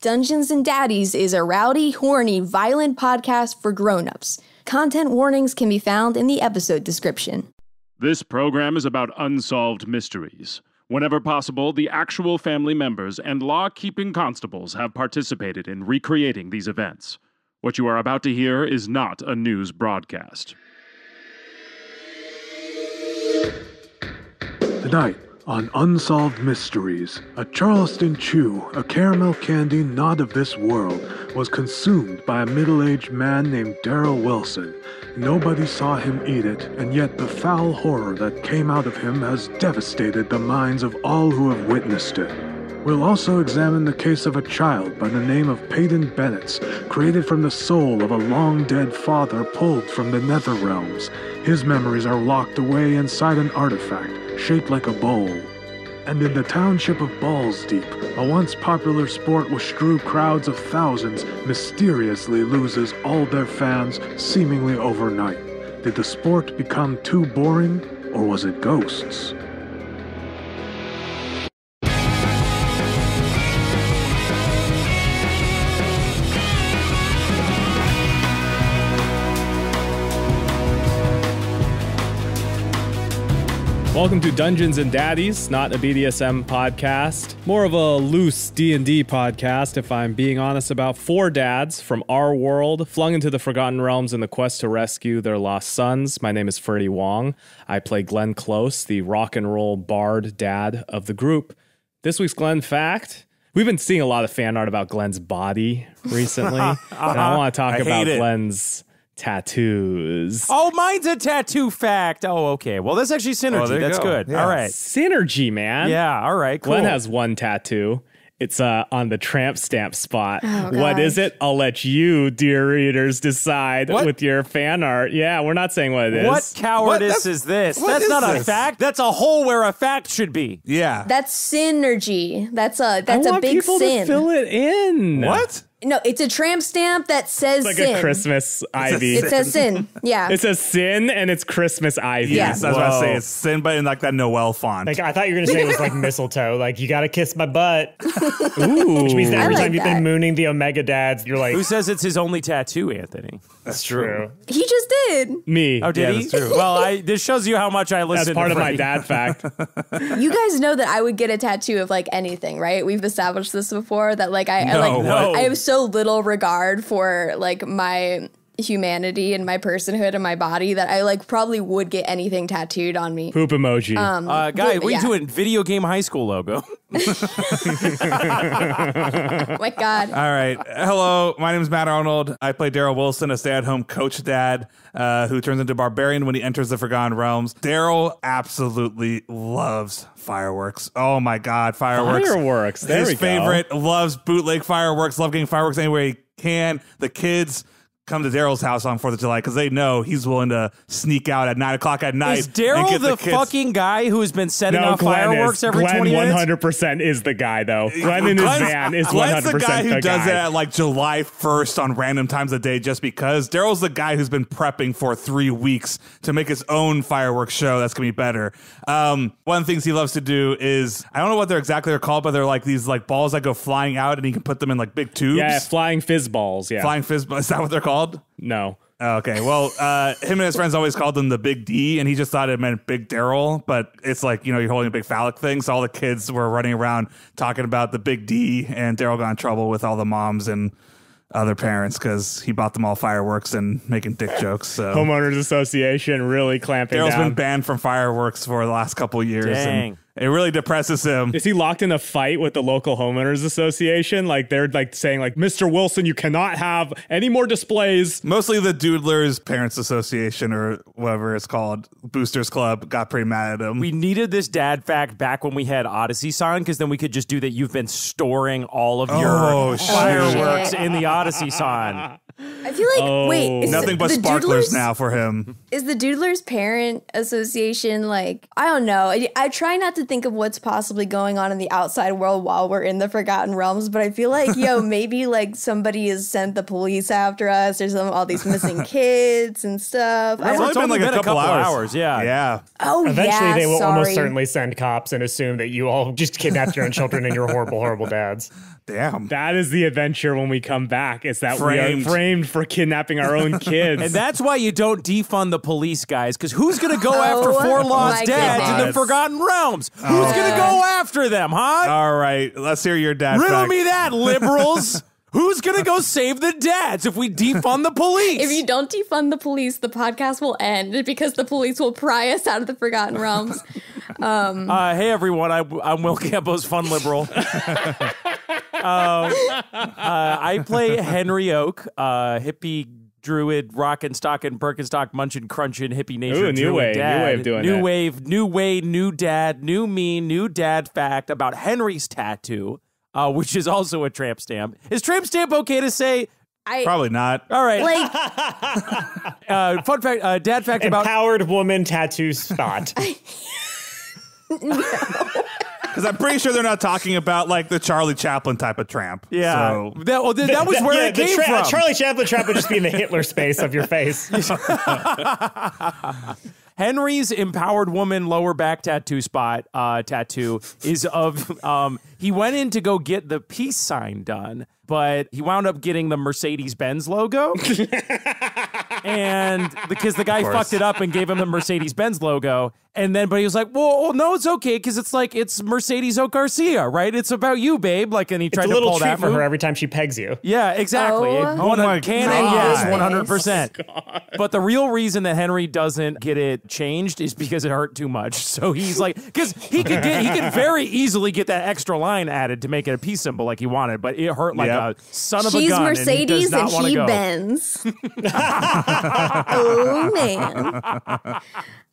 Dungeons and Daddies is a rowdy, horny, violent podcast for grown-ups. Content warnings can be found in the episode description. This program is about unsolved mysteries. Whenever possible, the actual family members and law-keeping constables have participated in recreating these events. What you are about to hear is not a news broadcast. Tonight on Unsolved Mysteries, a Charleston chew, a caramel candy not of this world, was consumed by a middle-aged man named Darryl Wilson. Nobody saw him eat it, and yet the foul horror that came out of him has devastated the minds of all who have witnessed it. We'll also examine the case of a child by the name of Peyton Bennett, created from the soul of a long-dead father pulled from the nether realms. His memories are locked away inside an artifact shaped like a bowl. And in the township of Balls Deep, a once popular sport with strew crowds of thousands mysteriously loses all their fans seemingly overnight. Did the sport become too boring, or was it ghosts? Welcome to Dungeons and Daddies, not a BDSM podcast. More of a loose D&D podcast, if I'm being honest, about four dads from our world flung into the Forgotten Realms in the quest to rescue their lost sons. My name is Freddie Wong. I play Glenn Close, the rock and roll bard dad of the group. This week's Glenn Fact. We've been seeing a lot of fan art about Glenn's body recently, and I want to talk about Glenn's tattoos. Oh, mine's a tattoo fact. Oh, okay. Well, that's actually synergy. That's good. Yeah. All right. Synergy, man. Yeah, all right, cool. Glenn has one tattoo. It's on the tramp stamp spot. Oh, what is it? I'll let you, dear readers, decide with your fan art. Yeah, we're not saying what it is. What cowardice is this? That's not a fact. That's a hole where a fact should be. Yeah. That's synergy. That's a big sin. I want people to fill it in. What? No, it's a tramp stamp that says like sin. A Christmas ivy. It says sin. Yeah. It's a sin and it's Christmas ivy. Yes, I was about to say it's sin, but in like that Noel font. Like, I thought you were going to say it was like mistletoe. Like, you got to kiss my butt. Ooh. Which means that every like time you've been mooning the Omega dads, you're like... Who says it's his only tattoo, Anthony? That's true. He just did. Me. Oh, did he? That's true. Well, this shows you how much I listen That's part to of my Freddie. dad fact. You guys know that I would get a tattoo of like anything, right? We've established this before that like I have so little regard for like my humanity and my personhood and my body that I like probably would get anything tattooed on me. Poop emoji. Guy, we do a video game high school logo. Oh my God. All right. Hello, my name is Matt Arnold. I play Darryl Wilson, a stay-at-home coach dad who turns into a barbarian when he enters the Forgotten Realms. Darryl absolutely loves fireworks. Oh my God, fireworks. Fireworks. There we go. His favorite, loves bootleg fireworks, love getting fireworks anywhere he can. The kids come to Darryl's house on 4th of July because they know he's willing to sneak out at 9 o'clock at night. Is Darryl the fucking guy who has been setting off fireworks every 20 minutes? Glenn 100% is the guy, though. Glenn in his van is 100% Glenn's the guy who the does guy. it at like July 1st on random times of the day just because. Darryl's the guy who's been prepping for 3 weeks to make his own fireworks show that's going to be better. One of the things he loves to do is, I don't know what they're exactly called, but they're like these like balls that go flying out and he can put them in like big tubes. Yeah, flying fizz balls. Yeah. Flying fizz balls. Is that what they're called? No. Okay, well, him and his friends always called them the Big D, and he just thought it meant Big Darryl, but it's like, you know, you're holding a big phallic thing, so all the kids were running around talking about the Big D, and Darryl got in trouble with all the moms and other parents because he bought them all fireworks and making dick jokes. So Homeowners Association really clamping Darryl's down. been banned from fireworks for the last couple of years. Dang. And it really depresses him. Is he locked in a fight with the local homeowners association? Like they're like saying like, Mr. Wilson, you cannot have any more displays. Mostly the Doodlers Parents Association or whatever it's called, Boosters Club, got pretty mad at him. We needed this dad fact back when we had Odyssey Sign because then we could just do that. You've been storing all of your fireworks in the Odyssey Sign. I feel feel like, wait, is nothing but sparklers now for him. Is the Doodler's Parent Association, like, I don't know. I try not to think of what's possibly going on in the outside world while we're in the Forgotten Realms, but I feel like, maybe like somebody has sent the police after us. There's all these missing kids and stuff. It's only been like a couple hours. Yeah. Oh, Eventually, they will almost certainly send cops and assume that you all just kidnapped your own children and you're horrible, horrible dads. Damn. That is the adventure when we come back. It's that we are framed for kidnapping our own kids. And that's why you don't defund the police, guys, because who's going to go after four lost dads in the Forgotten Realms? Who's going to go after them, huh? All right, let's hear your dad Riddle fact. me that, liberals. Who's going to go save the dads if we defund the police? If you don't defund the police, the podcast will end because the police will pry us out of the Forgotten Realms. Hey, everyone. I'm Will Campos, fun liberal. I play Henry Oak, hippie druid, rockin', stockin', Birkenstock, munchin', crunchin', hippie nature. Ooh, new way of doing new it. Wave, new way, new dad, new me, new dad fact about Henry's tattoo, which is also a tramp stamp. Is tramp stamp okay to say? Probably not. All right. Like, fun fact, dad fact about Empowered woman tattoo spot. Because I'm pretty sure they're not talking about like the Charlie Chaplin type of tramp. Yeah. So. That was where it came from. Charlie Chaplin trap would just be in the Hitler space of your face. Henry's empowered woman lower back tattoo spot tattoo is of he went in to go get the peace sign done, but he wound up getting the Mercedes-Benz logo. And because the guy fucked it up and gave him the Mercedes-Benz logo. And then, but he was like, well no, it's okay. Cause it's Mercedes Oak Garcia, right? It's about you, babe. Like, and he tried to pull that. It's a little treat for her every time she pegs you. Yeah, exactly. Oh my canon, God. yes, 100%. But the real reason that Henry doesn't get it changed is because it hurt too much. So he's like, because he could very easily get that extra line added to make it a peace symbol like he wanted, but it hurt like a son of a gun. she's Mercedes and he Benz. Oh man.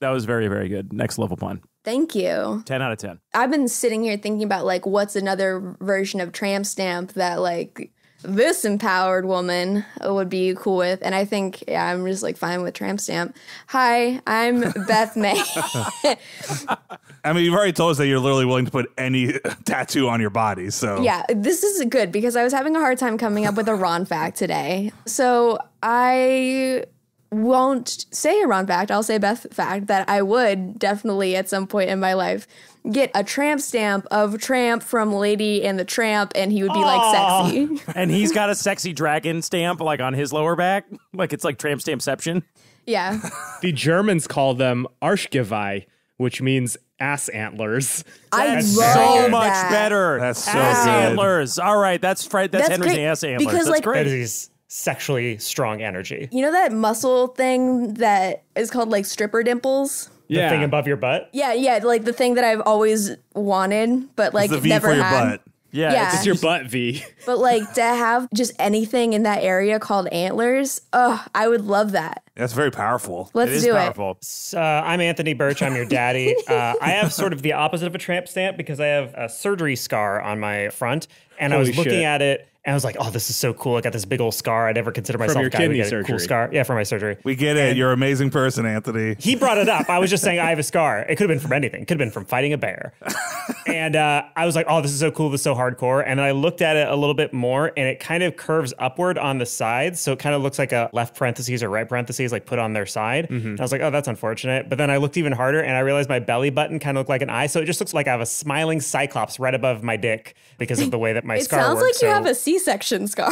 That was very, very good. Next level pun. Thank you. 10 out of 10. I've been sitting here thinking about like what's another version of tramp stamp that like this empowered woman would be cool with, and I think I'm just like fine with tramp stamp. Hi, I'm Beth May. I mean, you've already told us that you're literally willing to put any tattoo on your body, so. Yeah, this is good because I was having a hard time coming up with a Ron fact today. So I won't say a Ron fact. I'll say Beth fact that I would definitely at some point in my life get a tramp stamp of Tramp from Lady and the Tramp, and he would be like sexy. And he's got a sexy dragon stamp like on his lower back. Like it's like tramp stampception. Yeah. The Germans call them Arschgeweih, which means ass antlers. That's love so much that. better. That's so ass good. antlers. All right, that's Henry's great, ass antlers. because, That's like, great. That is sexually strong energy. You know that muscle thing that is called like stripper dimples? The thing above your butt? Yeah, like the thing that I've always wanted, but like It's the V never for your had. butt. Yeah, It's your butt V. But like to have just anything in that area called antlers, I would love that. That's very powerful. Let's it is do powerful. I'm Anthony Burch. I'm your daddy. I have sort of the opposite of a tramp stamp because I have a surgery scar on my front. And I was Holy looking shit. at it and I was like, oh, this is so cool. I got this big old scar. I never considered myself your a guy who kidney get a surgery. cool scar. Yeah, from my surgery. We get it. You're an amazing person, Anthony. He brought it up. I was just saying I have a scar. It could have been from anything. It could have been from fighting a bear. And I was like, oh, this is so cool. This is so hardcore. And then I looked at it a little bit more and it kind of curves upward on the sides. So it kind of looks like a left parentheses or right parentheses like put on their side. And I was like, oh, that's unfortunate. But then I looked even harder and I realized my belly button kind of looked like an eye. So it just looks like I have a smiling cyclops right above my dick because of the way that my It scar sounds works. like you have a C-section scar.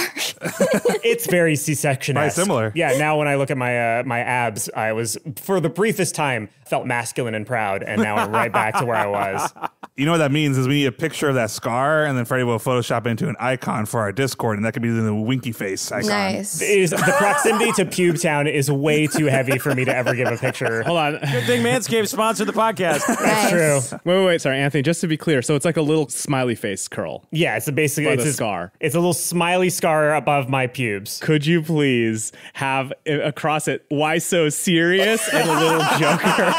It's very C-section. Very similar. Yeah. Now when I look at my my abs, I was for the briefest time felt masculine and proud, and now I'm right back to where I was. You know what that means is we need a picture of that scar, and then Freddie will Photoshop into an icon for our Discord, and that could be the winky face icon. Nice. The proximity to Pube Town is way too heavy for me to ever give a picture. Hold on. Good thing Manscaped sponsored the podcast. Nice. True. Wait. Sorry, Anthony. Just to be clear, so it's like a little smiley face curl. Yeah, it's basically It's a scar. It's a little smiley scar above my pubes. Could you please have across it, why so serious, and a little joker,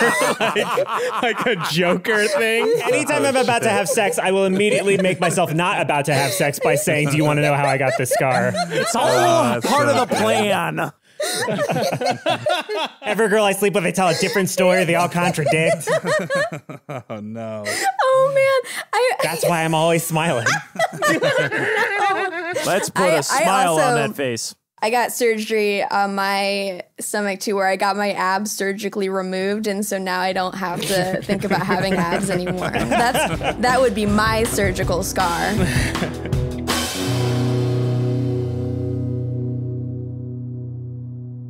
like a joker thing? Anytime I'm about to have sex, I will immediately make myself not about to have sex by saying, do you want to know how I got this scar? It's all part of the plan. Every girl I sleep with, they tell a different story. They all contradict. Oh, no. Oh man, That's why I'm always smiling. Let's put a smile on that face. I got surgery on my stomach too, where I got my abs surgically removed, and so now I don't have to think about having abs anymore. That would be my surgical scar.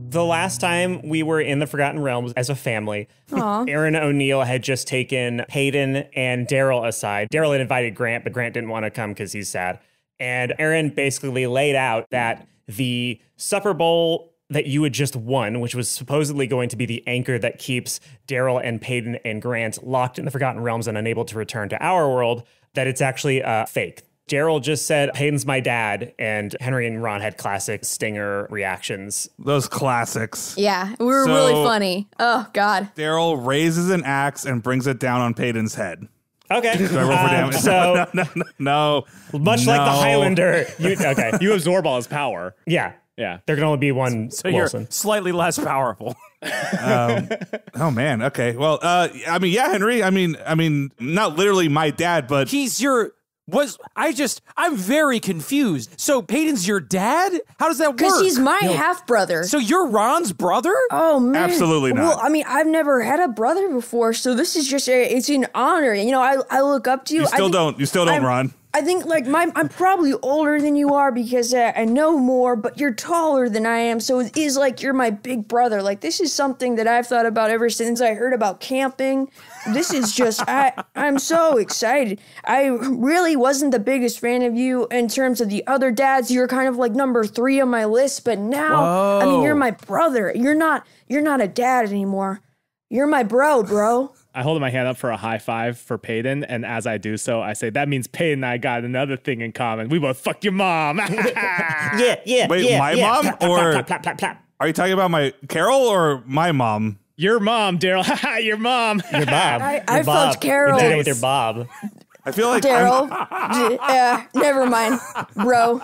The last time we were in the Forgotten Realms as a family, Aaron O'Neill had just taken Hayden and Darryl aside. Darryl had invited Grant, but Grant didn't want to come because he's sad. And Aaron basically laid out that the supper bowl that you had just won, which was supposedly going to be the anchor that keeps Darryl and Peyton and Grant locked in the Forgotten Realms and unable to return to our world, that it's actually fake. Darryl just said, Hayden's my dad, and Henry and Ron had classic stinger reactions. Those classics. Yeah, we were really funny. Oh, God. Darryl raises an axe and brings it down on Peyton's head. Okay. Do I roll for damage? So, No. much like the Highlander. Okay. You absorb all his power. Yeah. Yeah. There can only be one So Wilson. you're slightly less powerful. Oh, man. Okay. Well, I mean, yeah, Henry. I mean, not literally my dad, but He's your... I'm very confused. So Peyton's your dad? How does that work? Because he's my half-brother. So you're Ron's brother? Oh, man. Absolutely not. Well, I mean, I've never had a brother before, so this is just, it's an honor. You know, I look up to you. You still don't, Ron. I think, like, I'm probably older than you are because I know more, but you're taller than I am, so it is like you're my big brother. Like, this is something that I've thought about ever since I heard about camping. This is just, I'm so excited. I really wasn't the biggest fan of you in terms of the other dads. You're kind of like number 3 on my list, but now, I mean, you're my brother. You're not a dad anymore. You're my bro. I hold my hand up for a high five for Peyton, and as I do so, I say, that means Peyton and I got another thing in common. We both fuck your mom. Yeah. Wait, my mom? Plap, Or plap, plap, plap, plap. are you talking about my Carol or my mom? Your mom, Darryl. Your mom. Your Bob. I fucked Carol. You did it with your Bob. I feel like Darryl, never mind, bro.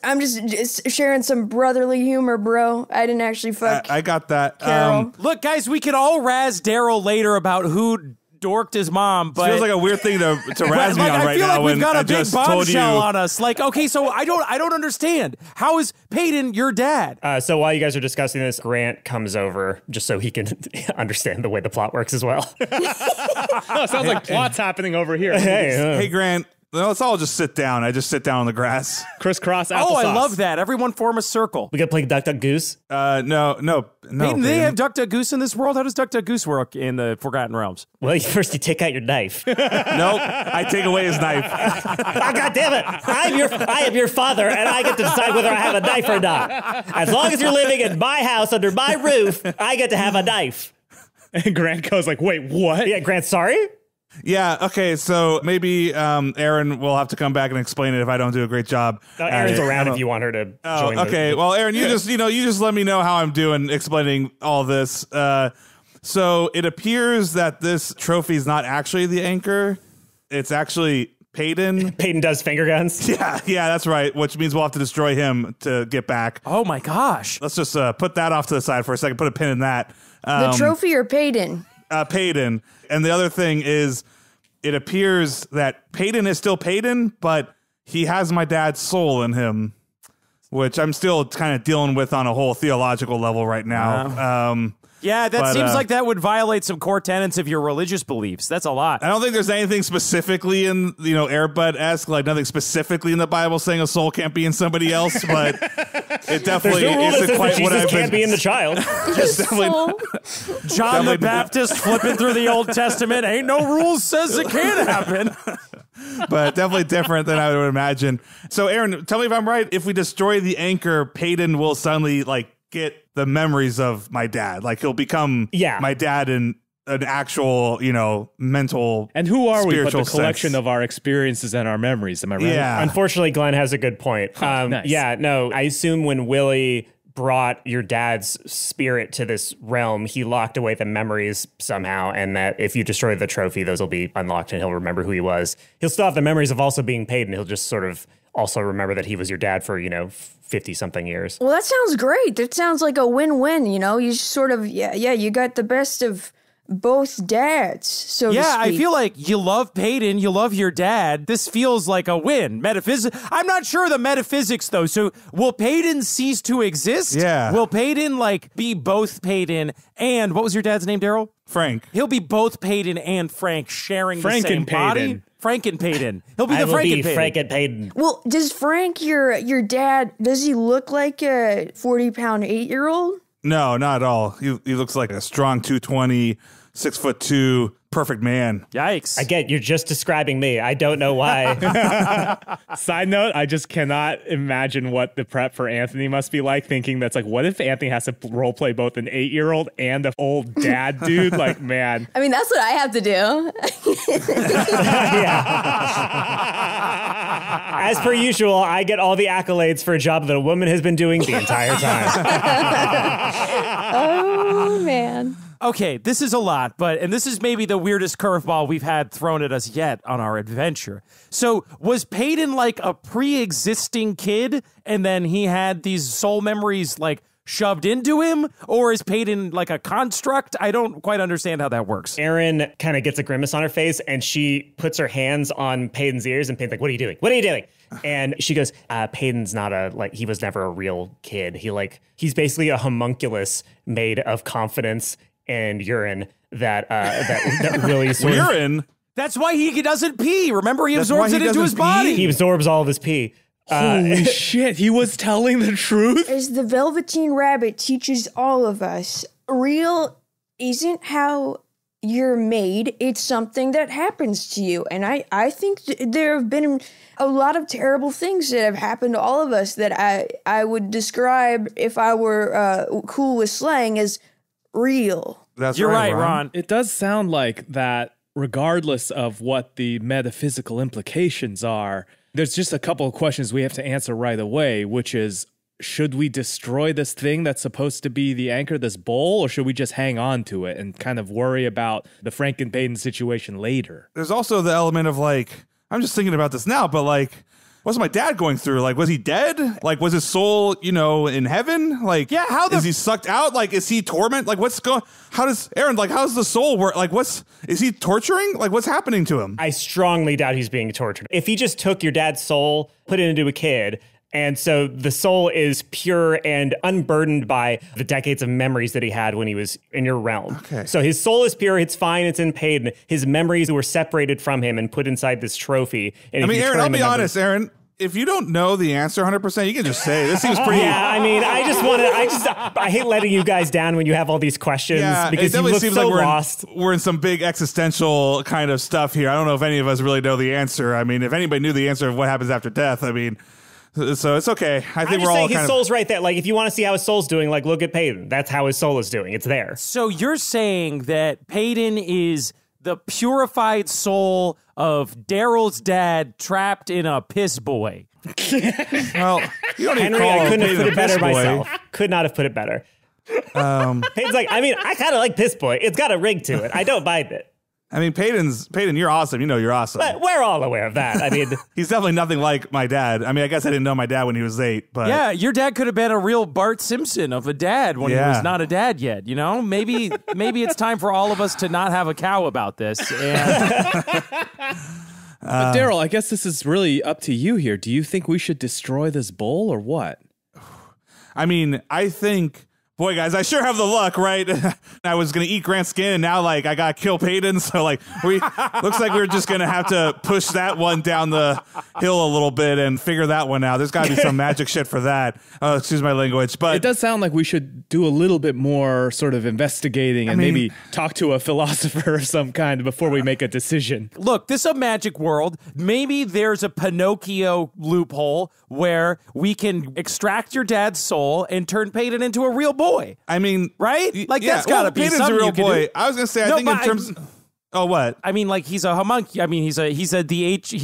I'm just sharing some brotherly humor, bro. I didn't actually fuck I got that. Carol. Look, guys, we can all razz Darryl later about who dorked his mom, but feels like a weird thing to razz me on I right feel now like we've when got I a big just told you. bombshell on us. Like, okay, so I don't understand. How is Peyton your dad? So while you guys are discussing this, Grant comes over just so he can understand the way the plot works as well. Oh, sounds like plot's happening over here. Hey, Grant, let's all just sit down. I just sit down on the grass. Crisscross applesauce. Oh, I love that. Everyone form a circle. We gotta play Duck Duck Goose. No. Peyton, they have Duck Duck Goose in this world? How does Duck Duck Goose work in the Forgotten Realms? Well, first you take out your knife. Nope. I take away his knife. Oh, God damn it. I am your father, and I get to decide whether I have a knife or not. As long as you're living in my house under my roof, I get to have a knife. And Grant goes like, wait, what? Yeah, Grant, sorry? Yeah, okay, so maybe Aaron will have to come back and explain it if I don't do a great job. Aaron's around if you want her to join. Okay, well, Aaron, you just let me know how I'm doing explaining all this. So it appears that this trophy is not actually the anchor. It's actually Peyton. Peyton does finger guns. Yeah, that's right, which means we'll have to destroy him to get back. Oh, my gosh. Let's just put that off to the side for a second, put a pin in that. The trophy or Peyton? Peyton. And the other thing is, it appears that Peyton is still Peyton, but he has my dad's soul in him, which I'm still kind of dealing with on a whole theological level right now. Yeah, that seems like that would violate some core tenets of your religious beliefs. That's a lot. I don't think there's anything specifically in, Airbud-esque, like nothing specifically in the Bible saying a soul can't be in somebody else, but it definitely isn't quite what I've been... can't be in the child. John the Baptist flipping through the Old Testament. Ain't no rules says it can't happen. But definitely different than I would imagine. So, Aaron, tell me if I'm right. If we destroy the anchor, Peyton will suddenly, get the memories of my dad. Like he'll become my dad in an actual, mental. And who are we but the sense. collection of our experiences and our memories? Am I right? Yeah. Unfortunately, Glenn has a good point. Nice. Yeah, no, I assume when Willie brought your dad's spirit to this realm, he locked away the memories somehow, and that if you destroy the trophy, those will be unlocked and he'll remember who he was. He'll still have the memories of also being paid, and he'll just sort of also remember that he was your dad for, 50-something years. Well, that sounds great. That sounds like a win-win, You sort of, you got the best of both dads, so to speak. I feel like you love Peyton, you love your dad. This feels like a win. I'm not sure the metaphysics, though. So will Peyton cease to exist? Yeah. Will Peyton, be both Peyton and, what was your dad's name, Darryl? Frank. He'll be both Peyton and Frank sharing the same body? Frank and Peyton. He'll be the Frank and Peyton. Frank and Peyton. Well, does Frank, your dad, does he look like a 40-pound 8-year-old? No, not at all. He looks like a strong 220, 6'2", perfect man. Yikes. Again, you're just describing me. I don't know why. Side note, I just cannot imagine what the prep for Anthony must be like, thinking that's what if Anthony has to role play both an 8-year-old and an old dad dude? Man. I mean, that's what I have to do. As per usual, I get all the accolades for a job that a woman has been doing the entire time. Oh, man. Okay, this is a lot, and this is maybe the weirdest curveball we've had thrown at us yet on our adventure. So was Peyton a pre-existing kid, and then he had these soul memories shoved into him? Or is Peyton a construct? I don't quite understand how that works. Erin kind of gets a grimace on her face, and she puts her hands on Peyton's ears, and Peyton's like, what are you doing? What are you doing? And she goes, Peyton's not he was never a real kid. He's basically a homunculus made of confidence and urine that really sort of... Urine? That's why he doesn't pee. Remember, he absorbs it into his body. He absorbs all of his pee. Holy shit, he was telling the truth? As the Velveteen Rabbit teaches all of us, real isn't how you're made, it's something that happens to you. And I think there have been a lot of terrible things that have happened to all of us that I would describe, if I were cool with slang, as real. You're right, Ron. It does sound like that, regardless of what the metaphysical implications are, there's just a couple of questions we have to answer right away, which is, should we destroy this thing that's supposed to be the anchor, this bowl, or should we just hang on to it and kind of worry about the Frank and Peyton situation later? There's also the element of I'm just thinking about this now, but what's my dad going through? Was he dead? Was his soul, in heaven? How is he sucked out? Is he torment? What's going? How does Aaron? How's the soul work? Is he torturing? What's happening to him? I strongly doubt he's being tortured. If he just took your dad's soul, put it into a kid, and so the soul is pure and unburdened by the decades of memories that he had when he was in your realm. Okay. So his soul is pure, it's fine, it's in pain. His memories were separated from him and put inside this trophy. And Aaron, I'll be honest, Aaron. If you don't know the answer 100%, you can just say, this seems pretty... I hate letting you guys down when you have all these questions because it you look seems so like lost. We're in some big existential kind of stuff here. I don't know if any of us really know the answer. If anybody knew the answer of what happens after death, so it's okay. I think we're all his soul's right there. If you want to see how his soul's doing, look at Peyton. That's how his soul is doing. It's there. So you're saying that Peyton is the purified soul of Darryl's dad trapped in a piss boy. Well, you don't Henry, I couldn't have put it better myself. Could not have put it better. Peyton's I kind of like piss boy. It's got a ring to it. I don't mind it. Peyton, you're awesome. You're awesome. But we're all aware of that. He's definitely nothing like my dad. I guess I didn't know my dad when he was 8, but... Yeah, your dad could have been a real Bart Simpson of a dad when he was not a dad yet, Maybe it's time for all of us to not have a cow about this. And... But Darryl, I guess this is really up to you here. Do you think we should destroy this bowl or what? I think... Boy, guys, I sure have the luck, right? I was going to eat Grant's skin, and now, I got to kill Peyton, so, looks like we're just going to have to push that one down the hill a little bit and figure that one out. There's got to be some magic shit for that. Excuse my language, but... It does sound like we should do a little bit more sort of investigating and maybe talk to a philosopher of some kind before we make a decision. Look, this is a magic world. Maybe there's a Pinocchio loophole where we can extract your dad's soul and turn Peyton into a real boy. boy. I mean, right? Like that's gotta be Peyton's something a real you can boy. do. I was gonna say, I think in terms. Oh, what? I mean, like he's a homunculus. I mean, he's a DH.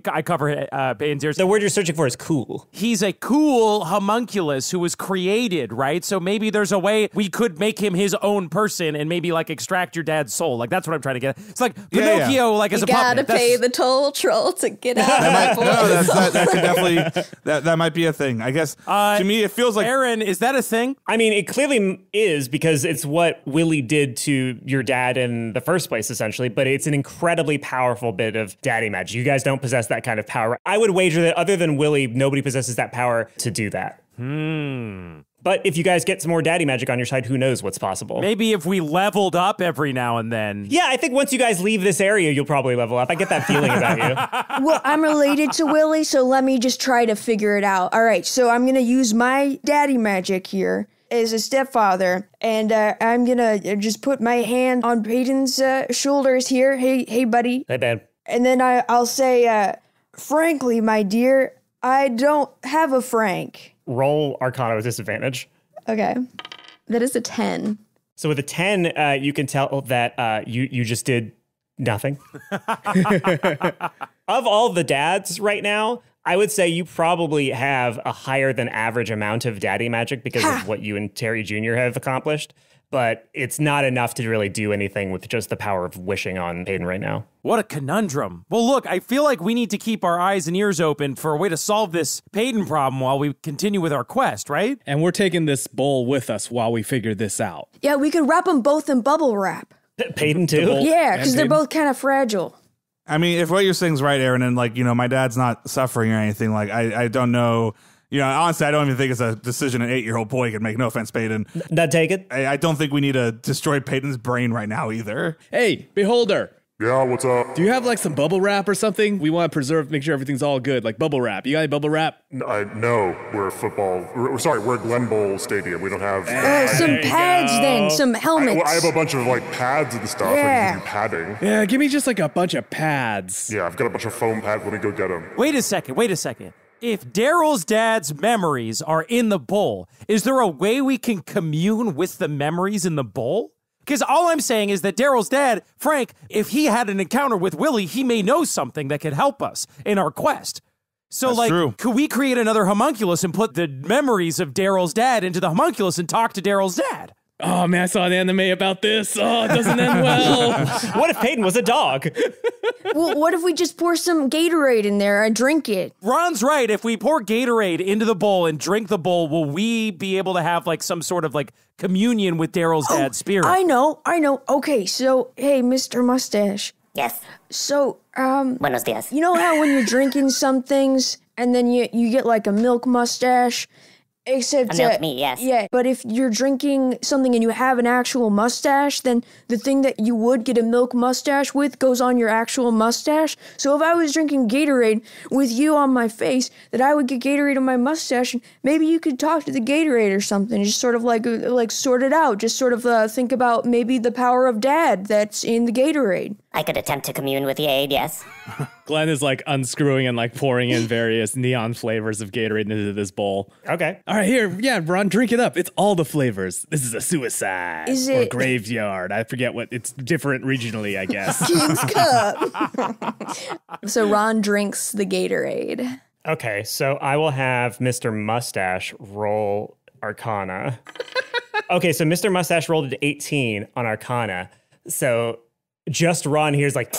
I cover Peyton's ears. The word you're searching for is cool. He's a cool homunculus who was created, right? So maybe there's a way we could make him his own person and maybe like extract your dad's soul. Like that's what I'm trying to get at. It's like Pinocchio, like as a puppet. You gotta pay the toll troll to get out. That could definitely that might be a thing. I guess to me it feels like. Aaron, is that a thing? I mean, it clearly is because it's what Willie did to your dad in the first place, essentially. But it's an incredibly powerful bit of daddy magic. You guys don't possess that kind of power. I would wager that other than Willie, nobody possesses that power to do that. But if you guys get some more daddy magic on your side, who knows what's possible? Maybe if we leveled up every now and then. Yeah, I think once you guys leave this area, you'll probably level up. I get that feeling about you. Well, I'm related to Willie, so let me just try to figure it out. All right, so I'm going to use my daddy magic here as a stepfather, and I'm gonna just put my hand on Peyton's shoulders here. Hey, buddy. Hey, man. And then I'll say, frankly, my dear, I don't have a Frank. Roll Arcana with disadvantage. Okay. That is a 10. So with a 10, you can tell that you just did nothing. Of all the dads right now, I would say you probably have a higher than average amount of daddy magic because of what you and Terry Jr. have accomplished. But it's not enough to really do anything with just the power of wishing on Peyton right now. What a conundrum. Well, look, I feel like we need to keep our eyes and ears open for a way to solve this Peyton problem while we continue with our quest, right? And we're taking this bowl with us while we figure this out. Yeah, we could wrap them both in bubble wrap. Peyton too? Yeah, because they're both kind of fragile. I mean, if what you're saying is right, Aaron, and like, my dad's not suffering or anything, like, I don't know. Honestly, I don't even think it's a decision an 8-year-old boy can make. No offense, Peyton. Not take it? I don't think we need to destroy Peyton's brain right now either. Hey, Beholder. Yeah, what's up? Do you have like some bubble wrap or something? We want to make sure everything's all good. Like bubble wrap. You got any bubble wrap? No, we're we're Glen Bowl Stadium. We don't have... some pads then, some helmets. I have a bunch of like pads and stuff. Yeah. I can give you padding. Yeah, give me just like a bunch of pads. Yeah, I've got a bunch of foam pads. Let me go get them. Wait a second. If Darryl's dad's memories are in the bowl, is there a way we can commune with the memories in the bowl? Because all I'm saying is that Darryl's dad, Frank, if he had an encounter with Willie, he may know something that could help us in our quest. So, That's true. Could we create another homunculus and put the memories of Darryl's dad into the homunculus and talk to Darryl's dad? Oh, man, I saw an anime about this. Oh, it doesn't end well. What if Peyton was a dog? Well, what if we just pour some Gatorade in there and drink it? Ron's right. If we pour Gatorade into the bowl and drink the bowl, will we be able to have like some sort of like communion with Darryl's dad's spirit? I know. Okay, so, hey, Mr. Mustache. Yes. So, Buenos dias. you know how when you're drinking some things and then you get like a milk mustache? Except, A milk meat, yes. Yeah, but if you're drinking something and you have an actual mustache, then the thing that you would get a milk mustache with goes on your actual mustache. So if I was drinking Gatorade with you on my face, that I would get Gatorade on my mustache, and maybe you could talk to the Gatorade or something. Just sort of like sort it out. Just sort of think about maybe the power of dad that's in the Gatorade. I could attempt to commune with the aid, yes. Glenn is like unscrewing and like pouring in various neon flavors of Gatorade into this bowl. Okay. All right, here. Yeah, Ron, drink it up. It's all the flavors. This is a suicide. Is Or it- graveyard. I forget what. It's different regionally, I guess. King's Cup. So Ron drinks the Gatorade. Okay, so I will have Mr. Mustache roll Arcana. Okay, so Mr. Mustache rolled an 18 on Arcana. So just Ron here's like...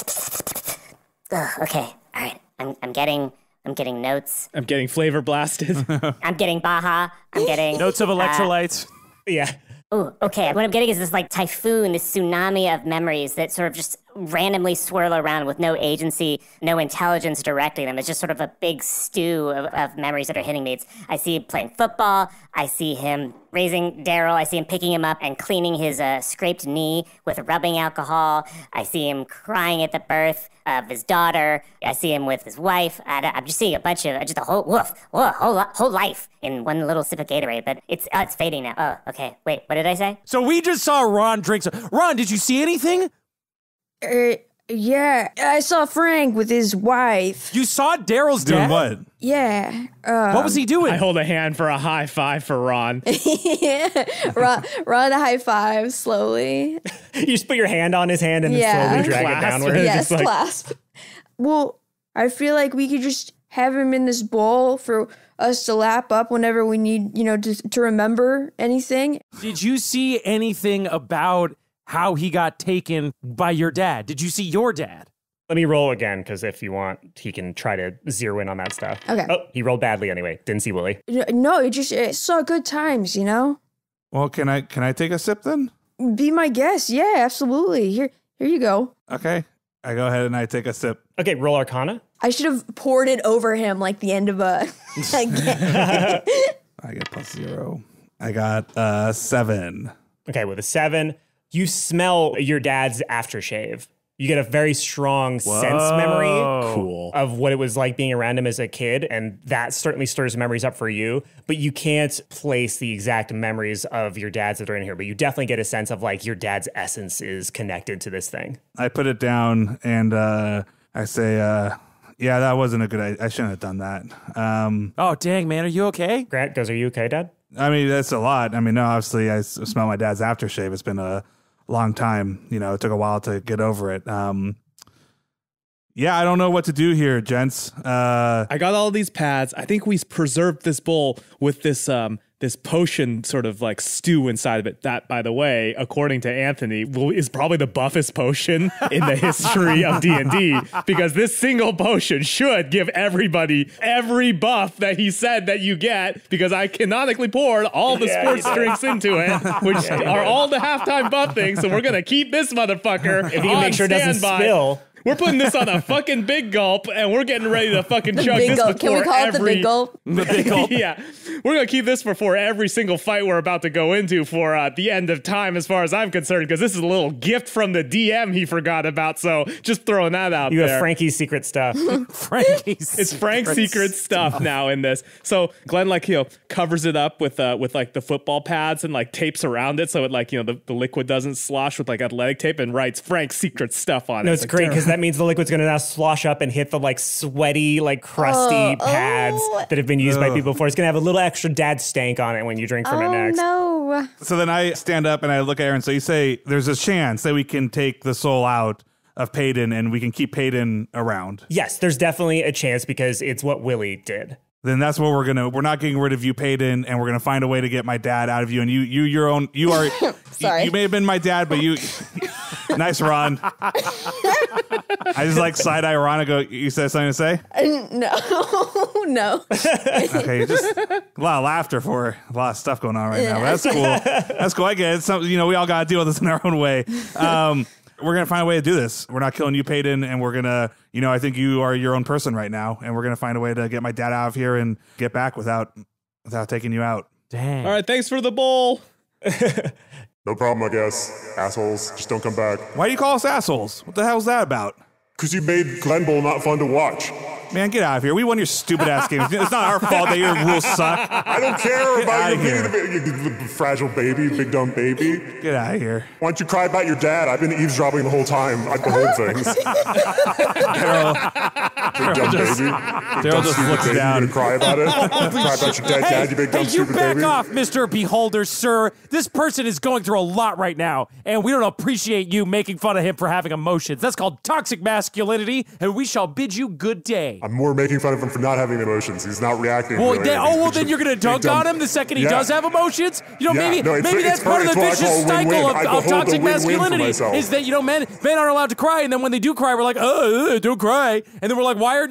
Ugh, okay, all right. I'm getting notes. I'm getting flavor blasted. I'm getting Baja. I'm getting Notes of electrolytes. Yeah. Oh, okay. What I'm getting is this like typhoon, this tsunami of memories that sort of just randomly swirl around with no agency, no intelligence directing them. It's just sort of a big stew of memories that are hitting me. I see him playing football. I see him raising Darryl. I see him picking him up and cleaning his scraped knee with rubbing alcohol. I see him crying at the birth of his daughter. I see him with his wife. I'm just seeing a bunch of just a whole life in one little sip of Gatorade. But it's fading now. Oh, okay. Wait, what did I say? So we just saw Ron drink. Ron, did you see anything? Yeah, I saw Frank with his wife. You saw Darryl's dad? Doing what? Yeah. What was he doing? I hold a hand for a high five for Ron. Ron high five slowly. You just put your hand on his hand and then slowly drag it downward. Yes, clasp. Well, I feel like we could just have him in this bowl for us to lap up whenever we need, to remember anything. Did you see anything about how he got taken by your dad? Did you see your dad? Let me roll again, because if you want, he can try to zero in on that stuff. Okay. Oh, he rolled badly anyway. Didn't see Willie. No, it saw good times, Well, can I take a sip then? Be my guest. Yeah, absolutely. Here you go. Okay. I go ahead and I take a sip. Okay, roll Arcana. I should have poured it over him like the end of a... I get +0. I got 7. Okay, with a 7, you smell your dad's aftershave. You get a very strong sense memory of what it was like being around him as a kid, and that certainly stirs memories up for you, but you can't place the exact memories of your dad's that are in here, but you definitely get a sense of like your dad's essence is connected to this thing. I put it down and I say, yeah, that wasn't a good idea. I shouldn't have done that. Oh, dang, man. Are you okay? Grant goes, are you okay, Dad? I mean, that's a lot. I mean, no, obviously I smell my dad's aftershave. It's been a long time. It took a while to get over it. Yeah, I don't know what to do here, gents. I got all these pads. I think we preserved this bowl with this this potion sort of like stew inside of it. That, by the way, according to Anthony, is probably the buffest potion in the history of D&D, because this single potion should give everybody every buff that he said that you get, because I canonically poured all the sports drinks into it, which are all the halftime buff things, so we're going to keep this motherfucker If you can make sure it doesn't spill. We're putting this on a fucking big gulp, and we're getting ready to fucking chug big this gulp. Can we call it the big gulp? The big gulp. Yeah. We're going to keep this before every single fight we're about to go into for the end of time, as far as I'm concerned, because this is a little gift from the DM he forgot about, so just throwing that out You there. have Frankie's secret stuff. It's Frank's secret stuff now in this. So Glenn, covers it up with like the football pads and like tapes around it, so it the liquid doesn't slosh with like athletic tape, and writes Frank's secret stuff on it. No, it's great, because that means the liquid's going to now slosh up and hit the like sweaty, like crusty pads that have been used by people before. It's going to have a little extra dad stank on it when you drink from it next. No. So then I stand up and I look at Aaron. So you say there's a chance that we can take the soul out of Payton and we can keep Payton around. Yes, there's definitely a chance, because it's what Willie did. Then that's what we're not getting rid of you, Payton, and we're gonna find a way to get my dad out of you. And you are Sorry. You may have been my dad, but you nice, Ron. I just like side eye Ron and go, you said something to say? No. Okay, just a lot of laughter for a lot of stuff going on right now. But that's cool. That's cool. I get it. We all gotta deal with this in our own way. We're going to find a way to do this. We're not killing you, Payton, and we're going to, I think you are your own person right now, and we're going to find a way to get my dad out of here and get back without taking you out. Dang. All right, thanks for the bowl. No problem, I guess. Assholes, just don't come back. Why do you call us assholes? What the hell is that about? Because you made Glen Bowl not fun to watch. Man, get out of here. We won your stupid ass games. It's not our fault that your rules suck. I don't care about your opinion, you fragile baby, big dumb baby. Get out of here. Why don't you cry about your dad? I've been eavesdropping the whole time. I behold things. Big dumb baby. Daryl just looks down. You gonna cry about it? Cry about your dead dad, you big dumb stupid baby. You back off, Mr. Beholder, sir. This person is going through a lot right now, and we don't appreciate you making fun of him for having emotions. That's called toxic masculinity, and we shall bid you good day. I'm more making fun of him for not having emotions. He's not reacting. Well, really. Then you're going to dunk on him the second he does have emotions? Maybe that's part of the vicious cycle of toxic masculinity is that, men aren't allowed to cry, and then when they do cry, we're like, don't cry. And then we're like, why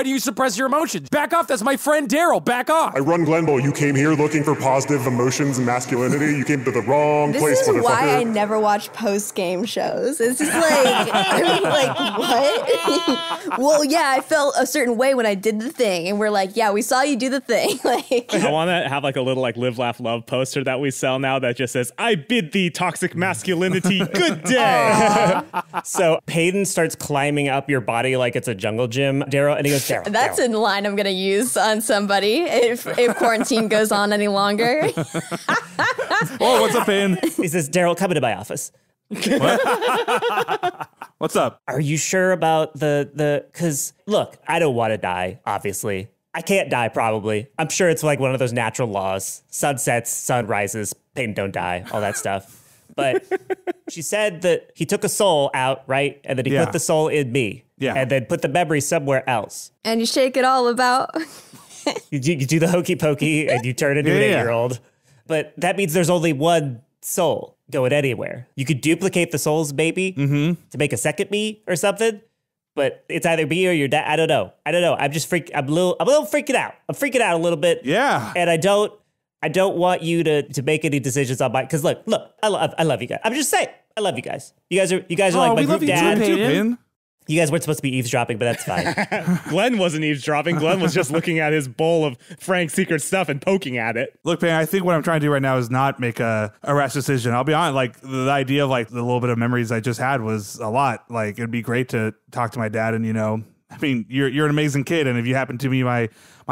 do you suppress your emotions? Back off. That's my friend Darryl. Back off. I run Glen Bowl. You came here looking for positive emotions and masculinity. You came to the wrong place, This is motherfucker. why I never watch post-game shows. It's just like, I'm like, what? Well, yeah, I felt a certain way when I did the thing, and we're like, yeah, we saw you do the thing. I want to have like a little like live, laugh, love poster that we sell now that just says, I bid thee toxic masculinity good day. So Payton starts climbing up your body like it's a jungle gym, Darryl, and he goes, Darryl. That's a line I'm going to use on somebody if quarantine goes on any longer. Oh, what's up, Payton? He says, Darryl, come into my office. What's up? Are you sure about because look, I don't want to die, obviously. I can't die, probably. I'm sure it's like one of those natural laws. Sun sets, sun rises, Peyton don't die, all that stuff. But she said that he took a soul out, right? And then he put the soul in me. Yeah. And then put the memory somewhere else. And you shake it all about. You do the hokey pokey and you turn into an 8-year-old. But that means there's only one soul going anywhere. You could duplicate the souls, maybe, to make a second me or something. But it's either me or your dad. I don't know. I'm just I'm a little freaking out. I'm freaking out a little bit. Yeah. And I don't want you to make any decisions on my, because look, I love you guys. I'm just saying, I love you guys. You guys are like my group dad. You guys weren't supposed to be eavesdropping, but that's fine. Glenn wasn't eavesdropping. Glenn was just looking at his bowl of Frank's secret stuff and poking at it. Look, man, I think what I'm trying to do right now is not make a rash decision. I'll be honest, like the idea of like the little bit of memories I just had was a lot. Like it'd be great to talk to my dad and, I mean, you're an amazing kid. And if you happen to be my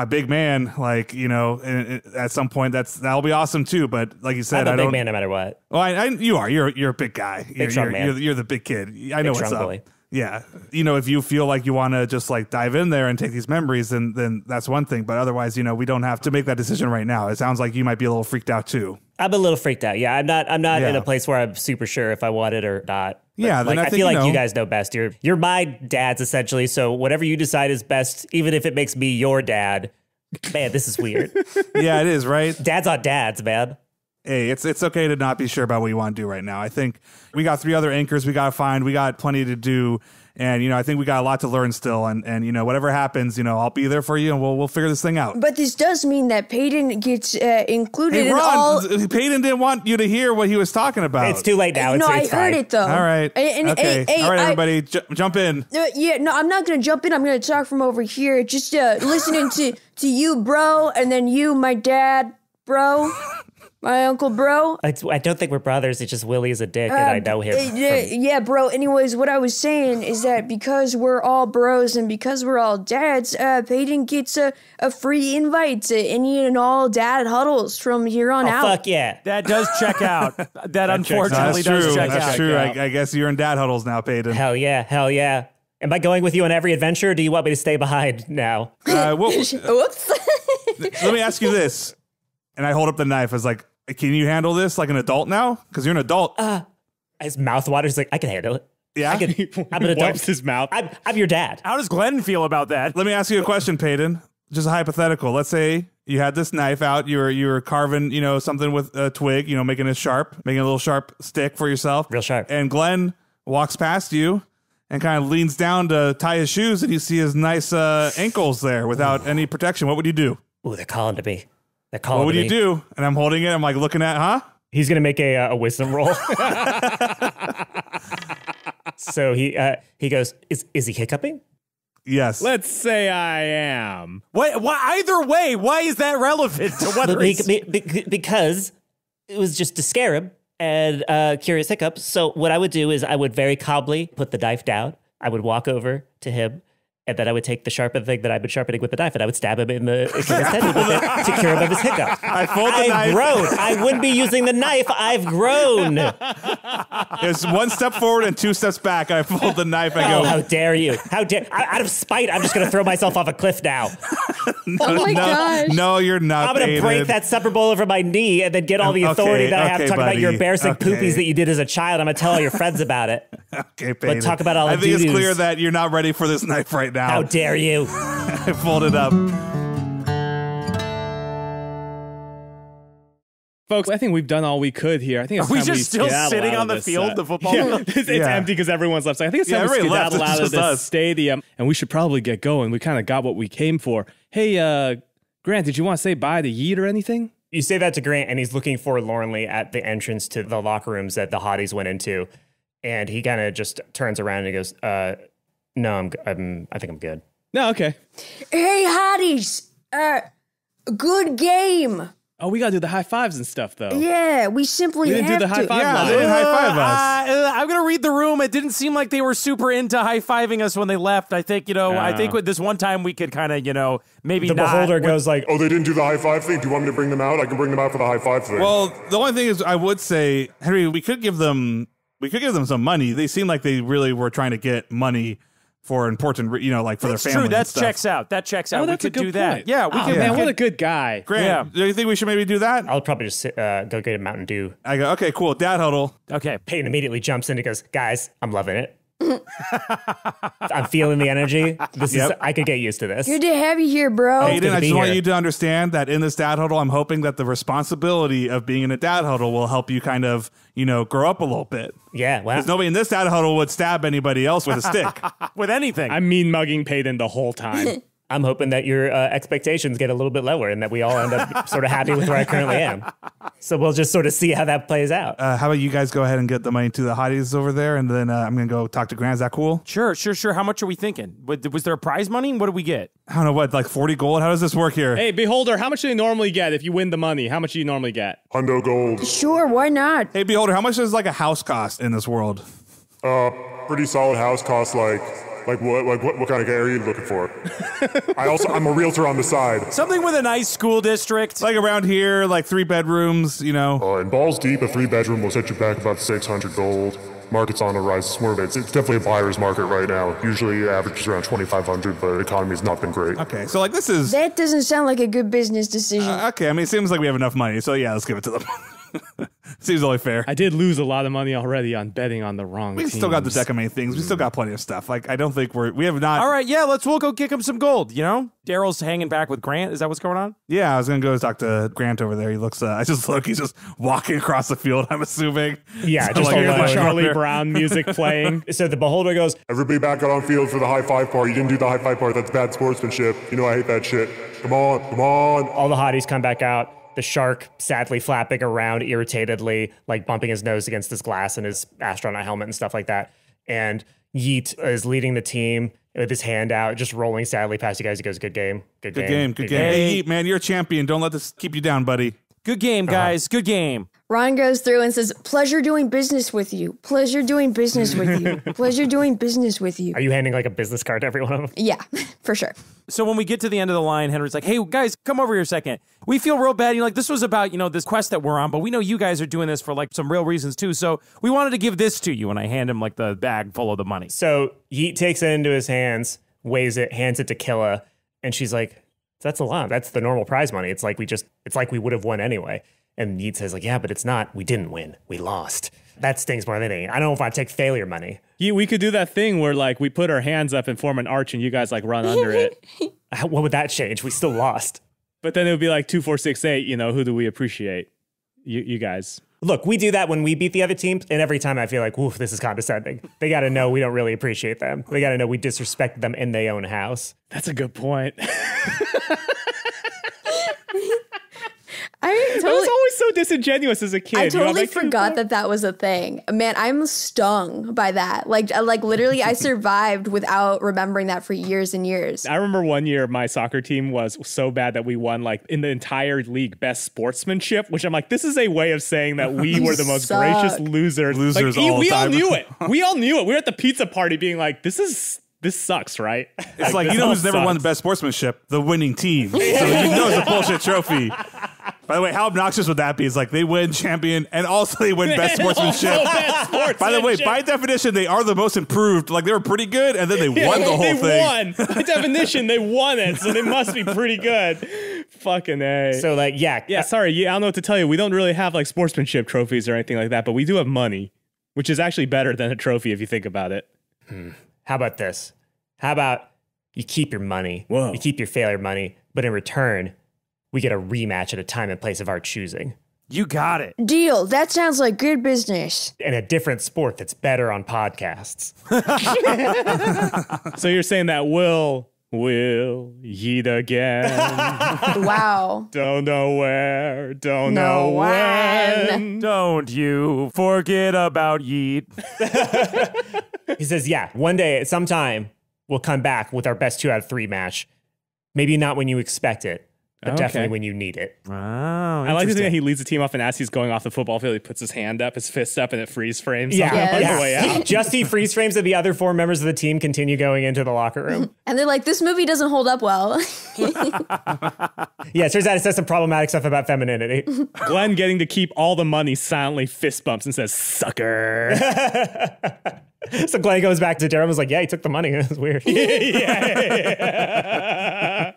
big man, like, and at some point that'll be awesome too. But like you said, I'm a big man no matter what. Well, you are. You're a big guy. You're the big kid. I know what's up. Boy. Yeah. If you feel like you want to just like dive in there and take these memories, then that's one thing. But otherwise, we don't have to make that decision right now. It sounds like you might be a little freaked out too. I'm a little freaked out. Yeah. I'm not in a place where I'm super sure if I want it or not. But yeah. Then I feel like you guys know best. You're my dads essentially. So whatever you decide is best, even if it makes me your dad, man, this is weird. Yeah, it is, right? Dads on dads, man. Hey, it's okay to not be sure about what you want to do right now. I think we got 3 other anchors we got to find. We got plenty to do. And, I think we got a lot to learn still. And whatever happens, I'll be there for you and we'll figure this thing out. But this does mean that Peyton gets included in all... Peyton didn't want you to hear what he was talking about. It's too late now. I heard it, though. All right. Okay. All right, everybody, jump in. I'm not going to jump in. I'm going to talk from over here. Just listening to you, bro, and then you, my dad, bro. My uncle, bro. I don't think we're brothers. It's just Willie is a dick, and I know him. Yeah, bro. Anyways, what I was saying is that because we're all bros and because we're all dads, Peyton gets a free invite to any and all dad huddles from here on out. Fuck yeah. That does check out. That unfortunately does check out. That's true. I guess you're in dad huddles now, Peyton. Hell yeah. Am I going with you on every adventure, or do you want me to stay behind now? Whoops. Let me ask you this. And I hold up the knife. I was like, can you handle this like an adult now? Because you're an adult. His mouth waters. Like, I can handle it. Yeah? I'm an adult. Wipes his mouth. I'm your dad. How does Glenn feel about that? Let me ask you a question, Peyton. Just a hypothetical. Let's say you had this knife out. You were carving, something with a twig, making it sharp, making a little sharp stick for yourself. Real sharp. And Glenn walks past you and kind of leans down to tie his shoes, and you see his nice ankles there without any protection. What would you do? Ooh, they're calling to me. What would you do? And I'm holding it. I'm like looking at, huh? He's going to make a wisdom roll. So he goes, is he hiccuping? Yes. Let's say I am. What? Either way, why is that relevant to whether because it was just to scare him and curious hiccups. So what I would do is I would very calmly put the knife down. I would walk over to him. And then I would take the sharpened thing that I've been sharpening with the knife, and I would stab him in his head with it to cure him of his hiccup. I've grown. I wouldn't be using the knife. I've grown. It's 1 step forward and 2 steps back. I fold the knife. I go, how dare you? Out of spite, I'm just going to throw myself off a cliff now. Oh my gosh. No, you're not. I'm going to break that supper bowl over my knee and then get all the authority that I have to talk about your embarrassing poopies that you did as a child. I'm going to tell all your friends about it. Okay, Peyton. But talk about all the I think doo-doos. it's clear that you're not ready for this knife right now. How dare you? I fold it up. Folks, I think we've done all we could here. I think it's Are we time just still skedaddle sitting out on of the this, field, the football Yeah, field? it's empty because everyone's left. So I think it's time to everybody skedaddle left. out of It's this just us. stadium, and we should probably get going. We kind of got what we came for. Hey, Grant, did you want to say bye to Yeet or anything? You say that to Grant, and he's looking forlornly at the entrance to the locker rooms that the hotties went into, and he kind of just turns around and he goes, "No, I think I'm good." No, okay. Hey, hotties. Good game. Oh, we got to do the high fives and stuff, though. Yeah, we simply We didn't do have the high to. five Yeah, line. they didn't high five us. I'm going to read the room. It didn't seem like they were super into high-fiving us when they left. I think, I think with this one time we could kind of, maybe The not. beholder goes like, Oh, they didn't do the high five thing? Do you want me to bring them out? I can bring them out for the high five thing. Well, the only thing is I would say, Henry, we could give them We could give them some money. They seem like they really were trying to get money for important, like for that's their family. True. That checks out. That checks out. We could do that. Yeah, we could. Man, what a good guy. Grant, do you think we should maybe do that? I'll probably just go get a Mountain Dew. I go, okay, cool. Dad huddle. Okay. Peyton immediately jumps in and goes, guys, I'm loving it. I'm feeling the energy. I could get used to this. Good to have you here, bro. Hayden, I just want you to understand that in this dad huddle, I'm hoping that the responsibility of being in a dad huddle will help you kind of, grow up a little bit. Yeah, well, because nobody in this dad huddle would stab anybody else with a stick. With anything. I'm mean mugging Peyton the whole time. I'm hoping that your expectations get a little bit lower and that we all end up sort of happy with where I currently am. So we'll just sort of see how that plays out. How about you guys go ahead and get the money to the hotties over there, and then I'm going to go talk to Grant. Is that cool? Sure. How much are we thinking? Was there a prize money? What do we get? I don't know, what, like 40 gold? How does this work here? Hey, Beholder, how much do you normally get if you win the money? How much do you normally get? Hundo gold. Sure, why not? Hey, Beholder, how much does like a house cost in this world? Pretty solid house costs like what kind of guy are you looking for? I'm a realtor on the side. Something with a nice school district. Like around here, like 3 bedrooms, In Balls Deep, a 3-bedroom will set you back about 600 gold. Market's on a rise this morning. It's definitely a buyer's market right now. Usually it averages around 2,500, but the economy's not been great. Okay, so like this is... That doesn't sound like a good business decision. Okay, I mean, it seems like we have enough money, so yeah, let's give it to them. Seems only fair. I did lose a lot of money already on betting on the wrong teams. We still got the deck of many things. We still got plenty of stuff. Like, I don't think we have not... All right, yeah, we'll go kick him some gold, Darryl's hanging back with Grant. Is that what's going on? Yeah, I was going to go talk to Grant over there. He looks, he's just walking across the field, I'm assuming. Yeah, so just like, the Charlie Brown music playing. So the Beholder goes, everybody back out on field for the high five part. You didn't do the high five part. That's bad sportsmanship. I hate that shit. Come on. All the hotties come back out. The shark sadly flapping around irritatedly, like bumping his nose against his glass and his astronaut helmet and stuff like that. And Yeet is leading the team with his hand out, just rolling sadly past you guys. He goes, good game. Good game. Hey, Yeet, man, you're a champion. Don't let this keep you down, buddy. Good game, guys. Good game. Ron goes through and says, pleasure doing business with you. Pleasure doing business with you. Pleasure doing business with you. Are you handing like a business card to every one of them? Yeah, for sure. So when we get to the end of the line, Henry's like, hey, guys, come over here a second. We feel real bad. This was about, this quest that we're on, but we know you guys are doing this for like some real reasons too. So we wanted to give this to you. And I hand him like the bag full of the money. So Yeet takes it into his hands, weighs it, hands it to Killa. And she's like, that's a lot. That's the normal prize money. It's like we would have won anyway. And Yeet says, like, yeah, but it's not. We didn't win. We lost. That stings more than anything. I don't know if I'd take failure money. Yeah, we could do that thing where, like, we put our hands up and form an arch and you guys, like, run under it. What would that change? We still lost. But then it would be like 2, 4, 6, 8, who do we appreciate? You guys. Look, we do that when we beat the other teams, and every time I feel like, woof, this is condescending. They got to know we don't really appreciate them. They got to know we disrespect them in their own house. That's a good point. I was always so disingenuous as a kid. I totally forgot that was a thing. Man, I'm stung by that. Like literally, I survived without remembering that for years and years. I remember one year my soccer team was so bad that we won like in the entire league best sportsmanship, which I'm like, this is a way of saying that we were the most gracious losers. Losers like, all we the time. all knew it. We all knew it. We were at the pizza party being like, this sucks, right? It's like you know who's never won the best sportsmanship? The winning team. So you know it's a bullshit trophy. By the way, how obnoxious would that be? It's like they win champion and also they win best sportsmanship. By the way, by definition, they are the most improved. Like they were pretty good and then they won the whole thing. They won. By definition, they won it. So they must be pretty good. Fucking A. So like, yeah. Sorry. I don't know what to tell you. We don't really have like sportsmanship trophies or anything like that, but we do have money, which is actually better than a trophy if you think about it. How about this? How about you keep your money, Whoa. You keep your failure money, but in return, we get a rematch at a time and place of our choosing. You got it. Deal. That sounds like good business. And a different sport that's better on podcasts. So you're saying that will yeet again. Wow. Don't know where, don't know when. Don't you forget about Yeet. He says, yeah, one day, at some time, we'll come back with our best 2 out of 3 match. Maybe not when you expect it. but definitely when you need it. Oh, I like to think that he leads the team off, and as he's going off the football field, he puts his hand up, his fist up, and it freeze frames. Yeah, Yes. on the way out. Just he freeze frames, and the other 4 members of the team continue going into the locker room. And they're like, this movie doesn't hold up well. Yeah, it turns out it says some problematic stuff about femininity. Glenn getting to keep all the money silently fist bumps and says, sucker. So Glenn goes back to Darryl and was like, yeah, he took the money. It was weird.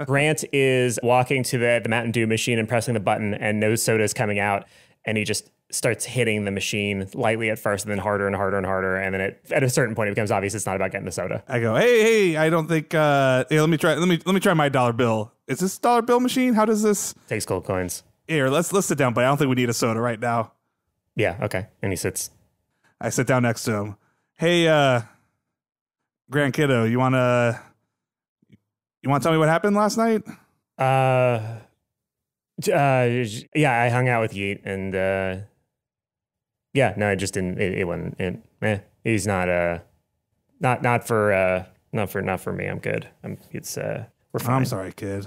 Grant is walking to the Mountain Dew machine and pressing the button, and no soda is coming out. And he just starts hitting the machine lightly at first, and then harder and harder and harder. And then at a certain point, it becomes obvious it's not about getting the soda. I go, hey, I don't think. Hey, let me try my dollar bill. Is this dollar bill machine? How does this? Takes gold coins. Here, let's sit down, but I don't think we need a soda right now. Yeah, okay. And he sits. I sit down next to him. Hey, Grand Kiddo, you wanna tell me what happened last night? Yeah, I hung out with Yeet, and yeah, no, it just didn't. It wasn't. He's not for me. I'm good. We're fine. I'm sorry, kid.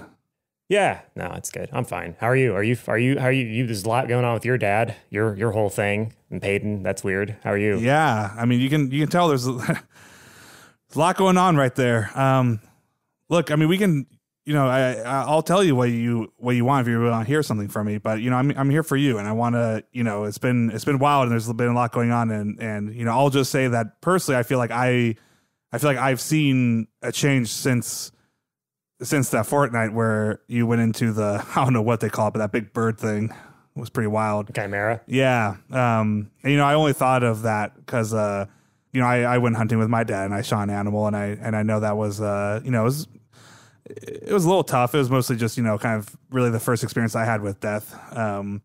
Yeah, no, it's good. I'm fine. How are you? How are you? There's a lot going on with your dad, your whole thing, and Peyton. That's weird. How are you? Yeah, I mean, you can tell there's a lot going on right there. Look, I mean, we can, I'll tell you what you want if you want to hear something from me. But I'm here for you, and I want to, it's been wild, and there's been a lot going on, and I'll just say that personally, I feel like I've seen a change since that fortnight where you went into the, I don't know what they call it, but that big bird thing was pretty wild. Chimera. Yeah. And, I only thought of that because, I went hunting with my dad and I shot an animal, and I know that was, it was a little tough. It was mostly just, kind of really the first experience I had with death. But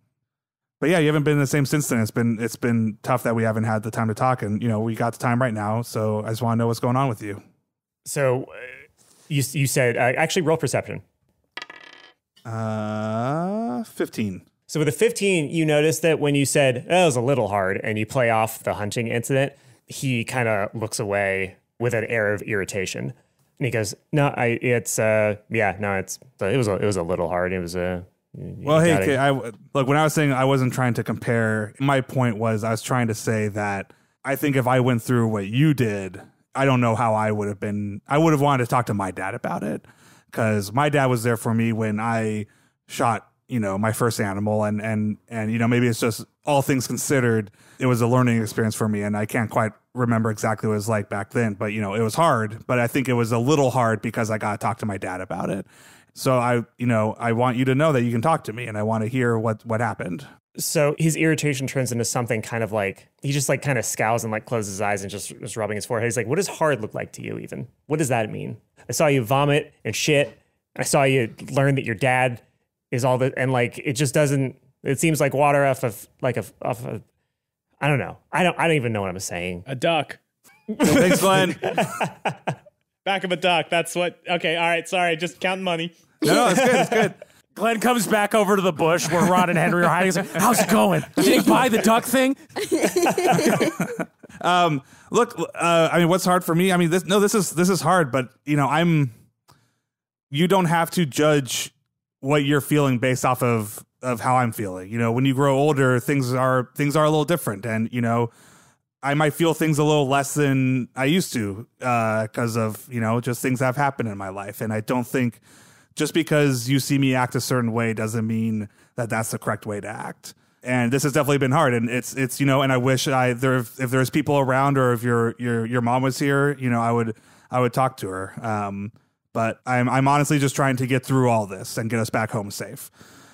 yeah, you haven't been the same since then. It's been tough that we haven't had the time to talk, and, we got the time right now. So I just want to know what's going on with you. So, You said, actually, roll perception. 15. So with a 15, you notice that when you said, it was a little hard, and you play off the hunting incident, he kind of looks away with an air of irritation. And he goes, no, it was a little hard. It was well, hey, kid, look, when I was saying I wasn't trying to compare, my point was I was trying to say that I think if I went through what you did, I don't know how I would have been. I would have wanted to talk to my dad about it, because my dad was there for me when I shot, my first animal, and maybe it's just all things considered, it was a learning experience for me, and I can't quite remember exactly what it was like back then, but it was hard, but I think it was a little hard because I got to talk to my dad about it. So I want you to know that you can talk to me, and I want to hear what happened. So his irritation turns into something kind of like, he just like kind of scowls and like closes his eyes and just rubbing his forehead. He's like, what does hard look like to you even? What does that mean? I saw you vomit and shit. I saw you learn that your dad is all that. And like, it just doesn't, it seems like water off of I don't know. I don't even know what I'm saying. A duck. Thanks, Glenn. Back of a duck. That's what, okay. All right. Sorry. Just counting money. No, it's good. It's good. Glenn comes back over to the bush where Ron and Henry are hiding. He's like, how's it going? Did he buy the duck thing? Look, I mean, what's hard for me? I mean, this is hard, but you don't have to judge what you're feeling based off of how I'm feeling. When you grow older, things are a little different, and I might feel things a little less than I used to because of just things that have happened in my life, and I don't think just because you see me act a certain way doesn't mean that that's the correct way to act. And this has definitely been hard, and it's and I wish if there's people around, or if your mom was here, I would talk to her. But I'm honestly just trying to get through all this and get us back home safe.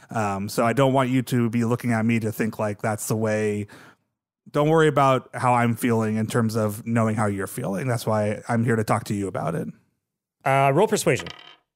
So I don't want you to be looking at me to think like that's the way. Don't worry about how I'm feeling in terms of knowing how you're feeling. That's why I'm here to talk to you about it. Roll persuasion.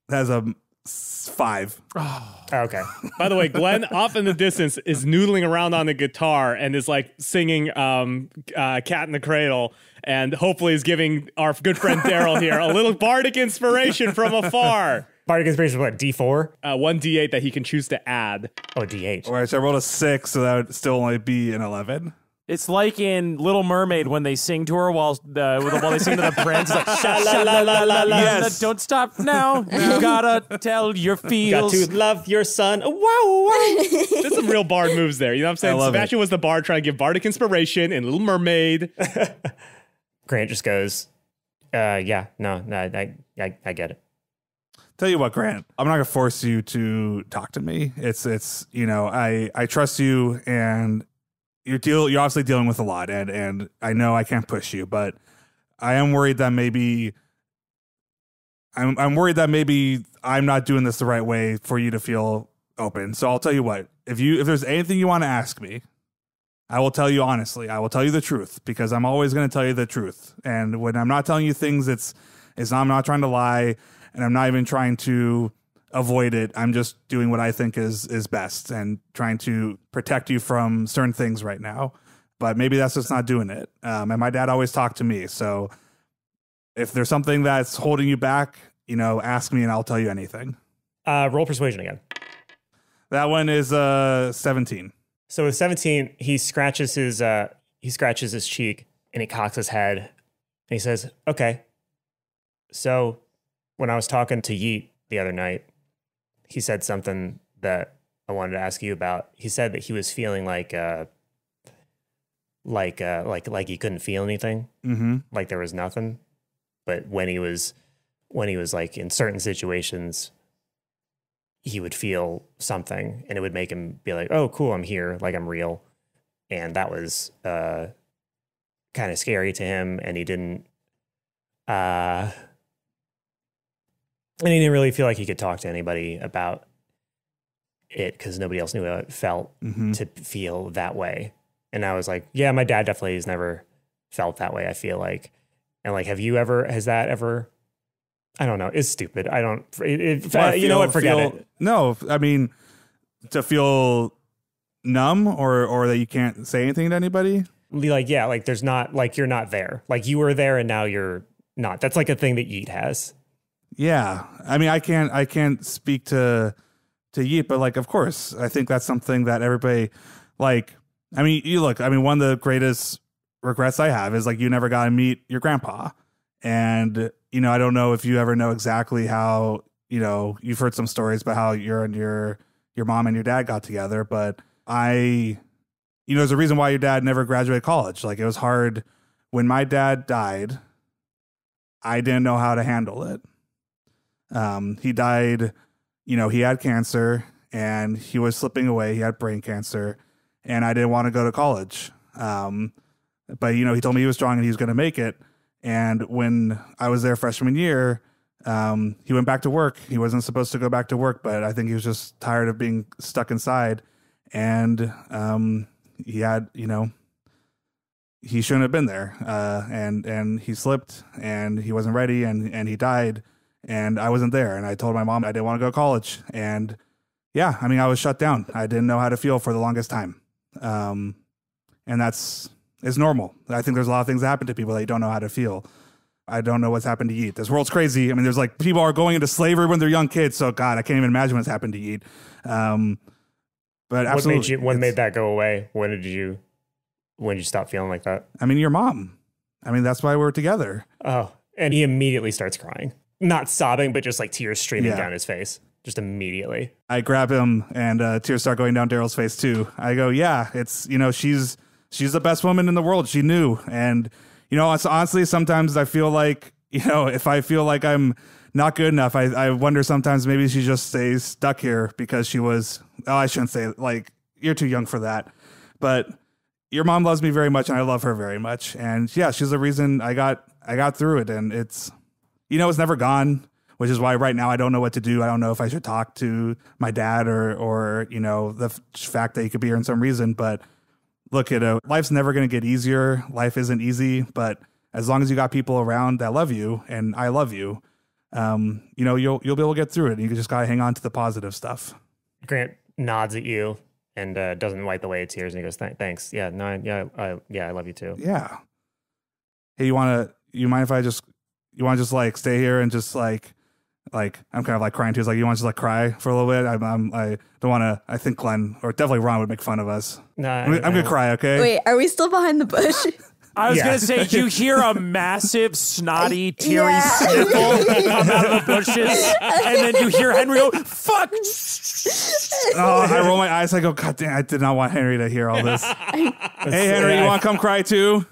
That's a 5. Oh, okay. By the way, Glenn off in the distance is noodling around on the guitar and is like singing Cat in the Cradle, and hopefully is giving our good friend Darryl here a little bardic inspiration from afar. Bardic inspiration, what, D4? 1 D8 that he can choose to add. Oh, D8. All right, so I rolled a 6, so that would still only be an 11. It's like in Little Mermaid when they sing to her while they sing to the prince. It's like, sha-la-la-la-la-la. Yes. Don't stop now. You gotta tell your feels. Got to love your son. Wow, wow. There's some real bard moves there. You know what I'm saying? Sebastian was the bard trying to give bardic inspiration in Little Mermaid. Grant just goes, I get it. Tell you what, Grant, I'm not gonna force you to talk to me. It's I trust you, and you're obviously dealing with a lot, and I know I can't push you, but I am worried that maybe I'm worried that maybe I'm not doing this the right way for you to feel open. So I'll tell you what, if there's anything you want to ask me, I will tell you honestly. I will tell you the truth, because I'm always going to tell you the truth. And when I'm not telling you things, I'm not trying to lie, and I'm not even trying to avoid it. I'm just doing what I think is best and trying to protect you from certain things right now. But maybe that's just not doing it. And my dad always talked to me. So if there's something that's holding you back, ask me and I'll tell you anything. Roll persuasion again. That one is 17. So with 17, he scratches his cheek and he cocks his head and he says, "Okay. So when I was talking to Yeet the other night, he said something that I wanted to ask you about. He said that he was feeling like he couldn't feel anything, like there was nothing. But when he was like in certain situations, he would feel something, and it would make him be like, oh, cool, I'm here, like I'm real. And that was kind of scary to him, and he didn't really feel like he could talk to anybody about it because nobody else knew how it felt to feel that way." And I was like, yeah, my dad definitely has never felt that way, I feel like. And like, has that ever, I don't know, it's stupid. I don't, forget it. No, I mean, to feel numb or that you can't say anything to anybody. Be like, yeah, like there's not, like you're not there. Like you were there and now you're not. That's like a thing that Yeet has. Yeah. I mean, I can't speak to Yeet, but like, of course, I think that's something that everybody, like, I mean, one of the greatest regrets I have is like, you never got to meet your grandpa. And, I don't know if you ever know exactly how, you've heard some stories about how your mom and your dad got together, but there's a reason why your dad never graduated college. Like, it was hard when my dad died. I didn't know how to handle it. He died, he had cancer and he was slipping away. He had brain cancer and I didn't want to go to college. But, he told me he was strong and he was going to make it. And when I was there freshman year, he went back to work. He wasn't supposed to go back to work, but I think he was just tired of being stuck inside. And he had, he shouldn't have been there. And he slipped and he wasn't ready and he died. And I wasn't there. And I told my mom I didn't want to go to college. And yeah, I mean, I was shut down. I didn't know how to feel for the longest time. And it's normal. I think there's a lot of things that happen to people that you don't know how to feel. I don't know what's happened to Yeet. This world's crazy. I mean, there's like people are going into slavery when they're young kids. So God, I can't even imagine what's happened to Yeet. But absolutely, what made that go away? When did you stop feeling like that? I mean, your mom. I mean, that's why we're together. Oh, and he immediately starts crying. Not sobbing, but just like tears streaming down his face. Just immediately. I grab him and tears start going down Darryl's face too. I go, yeah, it's, she's the best woman in the world. She knew. And, it's honestly, sometimes I feel like, if I feel like I'm not good enough, I wonder sometimes maybe she just stays stuck here because she was, I shouldn't say, like, you're too young for that. But your mom loves me very much and I love her very much. And yeah, she's the reason I got through it. And it's, it's never gone, which is why right now I don't know what to do. I don't know if I should talk to my dad or the fact that he could be here in some reason. But look, life's never going to get easier. Life isn't easy, but as long as you got people around that love you and I love you, you'll be able to get through it. You just got to hang on to the positive stuff. Grant nods at you and doesn't wipe away tears and he goes, thanks. Yeah, no, I love you too. Yeah. Hey, you mind if you want to just like stay here and just like Like, I'm kind of like crying too. It's like, you want to just like cry for a little bit? I don't want to. I think Glenn or definitely Ron would make fun of us. No, I'm gonna cry. Okay. Wait, are we still behind the bush? I was going to say, you hear a massive, snotty, teary sniffle come out of the bushes, and then you hear Henry go, fuck! Oh, I roll my eyes. I go, God damn, I did not want Henry to hear all this. Hey, Henry, you want to come cry too?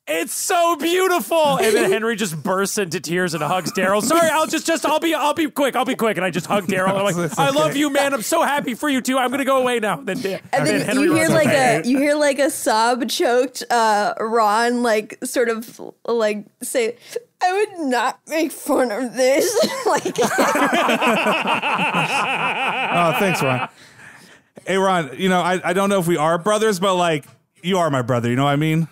It's so beautiful. And then Henry just bursts into tears and hugs Darryl. Sorry, I'll be quick. And I just hug Darryl. I'm like, I love you, man. I'm so happy for you too. I'm gonna go away now. Then Henry you hear like a sob choked Ron like sort of like say, I would not make fun of this. Like oh, thanks, Ron. Hey, Ron, you know, I don't know if we are brothers, but like you are my brother, you know what I mean?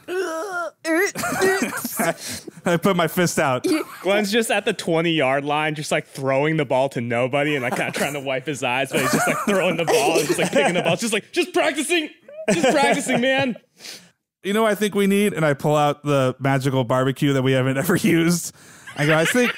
I put my fist out. Glenn's just at the 20-yard line, just like throwing the ball to nobody and like kind of trying to wipe his eyes, but he's just like throwing the ball and just like picking the ball. Just like, just practicing, man. You know what I think we need? And I pull out the magical barbecue that we haven't ever used. I go, I think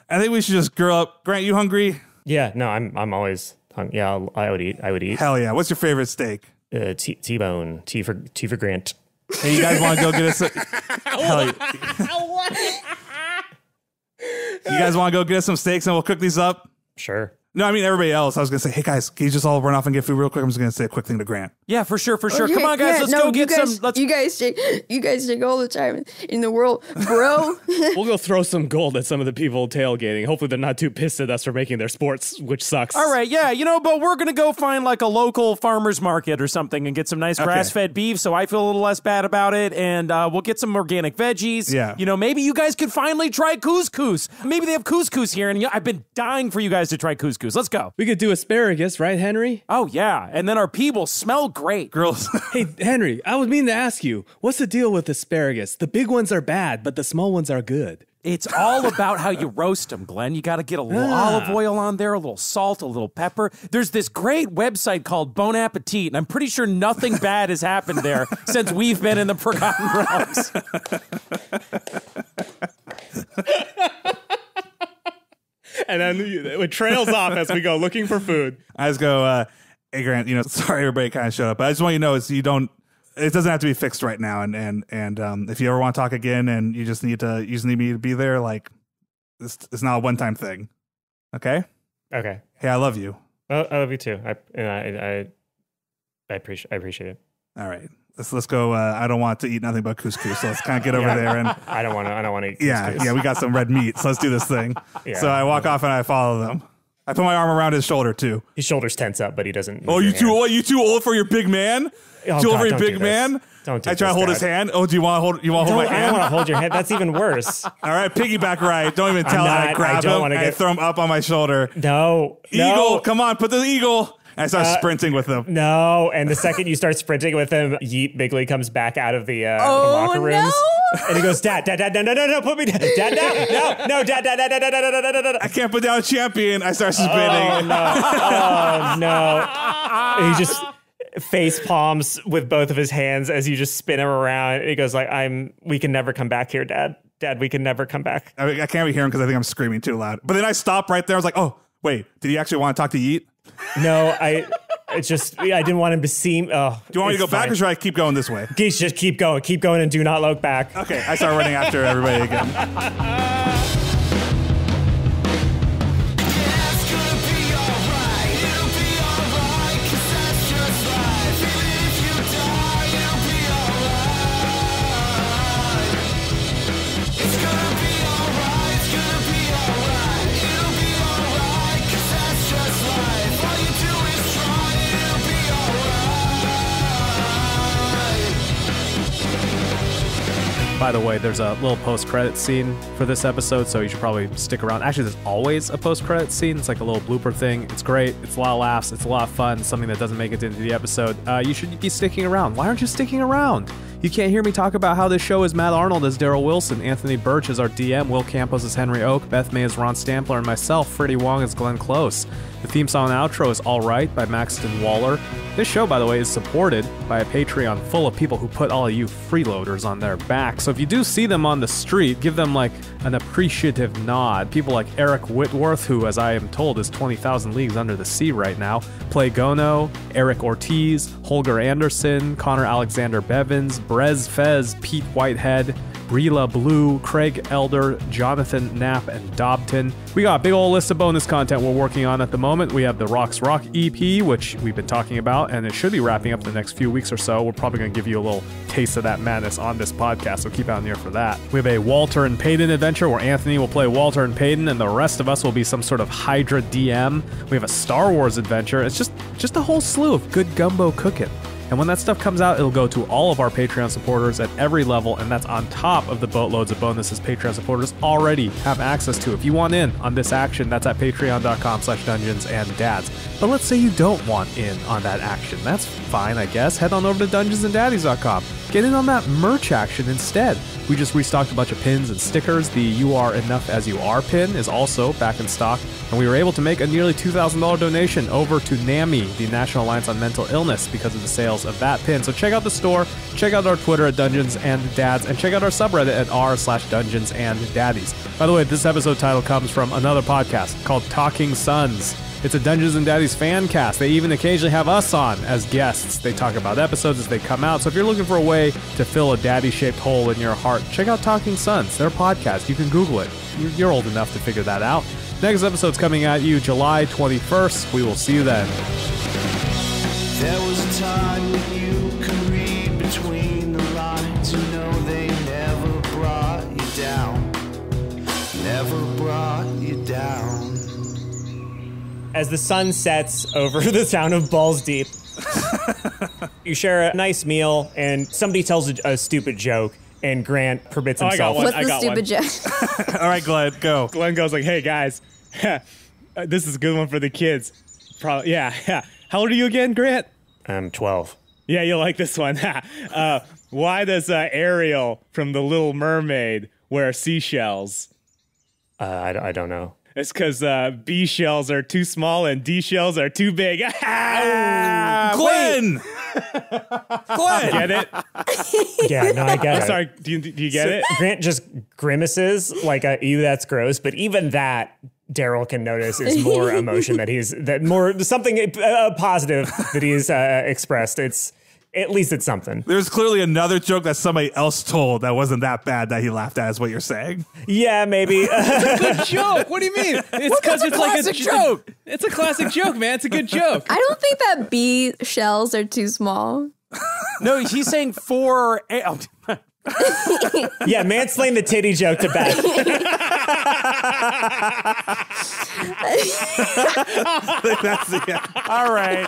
we should just grill up. Grant, you hungry? Yeah, no, I'm always hungry. Yeah, I would eat. Hell yeah. What's your favorite steak? T-bone. T for Grant. Hey, you guys want to go get us hell yeah. You guys want to go get us some steaks and we'll cook these up? Sure. No, I mean everybody else. I was gonna say, hey guys, can you just all run off and get food real quick? I'm just gonna say a quick thing to Grant. Yeah, for sure. Okay, come on, guys, let's go get some. You guys take all the time in the world, bro. We'll go throw some gold at some of the people tailgating. Hopefully, they're not too pissed at us for making their sports, which sucks. All right, yeah, but we're gonna go find like a local farmer's market or something and get some nice grass-fed beef, so I feel a little less bad about it, and we'll get some organic veggies. Yeah, maybe you guys could finally try couscous. Maybe they have couscous here, and I've been dying for you guys to try couscous. Let's go. We could do asparagus, right, Henry? Oh, yeah. And then our pea will smell great. Girls. Hey, Henry, I was meaning to ask you, what's the deal with asparagus? The big ones are bad, but the small ones are good. It's all about how you roast them, Glenn. You got to get a little olive oil on there, a little salt, a little pepper. There's this great website called Bon Appetit, and I'm pretty sure nothing bad has happened there since we've been in the Forgotten Realms. And then it trails off as we go looking for food. I just go, hey Grant, sorry everybody kind of showed up, but I just want you to know it doesn't have to be fixed right now. And if you ever want to talk again and you just need me to be there, like it's not a one-time thing. Okay. Okay. Hey, I love you. Well, I love you too. I appreciate it. All right. Let's go. I don't want to eat nothing but couscous, so let's kind of get over there. And I don't want to eat couscous. Yeah, we got some red meat, so let's do this thing. Yeah, so I walk off and I follow them. I put my arm around his shoulder too. His shoulders tense up, but he doesn't. Oh, you too old for your big man? Too old for your big man? Don't do I try to hold his hand. Oh, do you want to hold my hand? I don't want to hold your hand. That's even worse. All right, piggyback right. Don't even tell him. I grab him and I throw him up on my shoulder. No. Eagle, come on, put the eagle. I start sprinting with him. No, and the second you start sprinting with him, Yeet Bigley comes back out of the locker rooms. No. And he goes, Dad, no, put me down. Dad, no, Dad. I can't put down a champion. I start spinning. Oh, no. And he just face palms with both of his hands as you just spin him around. And he goes like, we can never come back here, Dad. Dad, we can never come back. I can't even hear him because I think I'm screaming too loud. But then I stop right there. I was like, oh, wait, did he actually want to talk to Yeet? No, I didn't want him to see. Oh, do you want me to go back or should I keep going this way? Just keep going and do not look back. Okay, I start running after everybody again. By the way, there's a little post-credit scene for this episode, so you should probably stick around. Actually, there's always a post-credit scene. It's like a little blooper thing. It's great. It's a lot of laughs. It's a lot of fun. Something that doesn't make it into the episode. You should be sticking around. Why aren't you sticking around? You can't hear me talk about how this show is Matt Arnold as Darryl Wilson, Anthony Burch as our DM, Will Campos as Henry Oak, Beth May as Ron Stampler, and myself, Freddie Wong as Glenn Close. The theme song and outro is All Right by Maxton Waller. This show, by the way, is supported by a Patreon full of people who put all of you freeloaders on their back. So if you do see them on the street, give them like an appreciative nod. People like Eric Whitworth, who, as I am told, is 20,000 leagues under the sea right now. Play Gono, Eric Ortiz, Holger Anderson, Connor Alexander Bevins, Brez Fez, Pete Whitehead, Brila Blue, Craig Elder, Jonathan Knapp, and Dobton. We got a big old list of bonus content we're working on at the moment. We have the Rocks Rock EP, which we've been talking about, and it should be wrapping up the next few weeks or so. We're probably going to give you a little taste of that madness on this podcast, so keep out an ear for that. We have a Walter and Payton adventure where Anthony will play Walter and Payton, and the rest of us will be some sort of Hydra DM. We have a Star Wars adventure. It's just a whole slew of good gumbo cooking. And when that stuff comes out, it'll go to all of our Patreon supporters at every level, and that's on top of the boatloads of bonuses Patreon supporters already have access to. If you want in on this action, that's at patreon.com/dungeonsanddads. But let's say you don't want in on that action. That's fine, I guess. Head on over to dungeonsanddaddies.com. Get in on that merch action instead. We just restocked a bunch of pins and stickers. The You Are Enough As You Are pin is also back in stock, and we were able to make a nearly $2,000 donation over to NAMI, the National Alliance on Mental Illness, because of the sales of that pin. So check out the store, check out our Twitter at Dungeons and Dads, and check out our subreddit at r/Dungeons and Daddies. By the way, this episode title comes from another podcast called Talking Sons. It's a Dungeons and Daddies fan cast. They even occasionally have us on as guests. They talk about episodes as they come out. So if you're looking for a way to fill a daddy-shaped hole in your heart, check out Talking Sons. Their podcast. You can Google it. You're old enough to figure that out. Next episode's coming at you July 21st. We will see you then. There was a time when you could read between the lines. You know they never brought you down. Never brought you down. As the sun sets over the town of Balls Deep, you share a nice meal, and somebody tells a stupid joke, and Grant permits himself. What's the stupid joke? All right, Glenn, go. Glenn goes like, "Hey guys, this is a good one for the kids." Probably, yeah. How old are you again, Grant? I'm 12. Yeah, you'll like this one. Why does Ariel from The Little Mermaid wear seashells? I don't know. It's because B shells are too small and D shells are too big. Glenn! Glenn! Get it? Yeah, no, I get it. Sorry, do you get it? Grant just grimaces like, ew, that's gross. But even that, Darryl can notice is more emotion something positive that he's expressed. At least it's something. There's clearly another joke that somebody else told that wasn't that bad that he laughed at, is what you're saying. Yeah, maybe. Good joke. What do you mean? It's because it's like a joke. It's a classic joke, man. It's a good joke. I don't think that bee shells are too small. No, he's saying for... Yeah, mansplain the titty joke to Beth. That's the end. All right.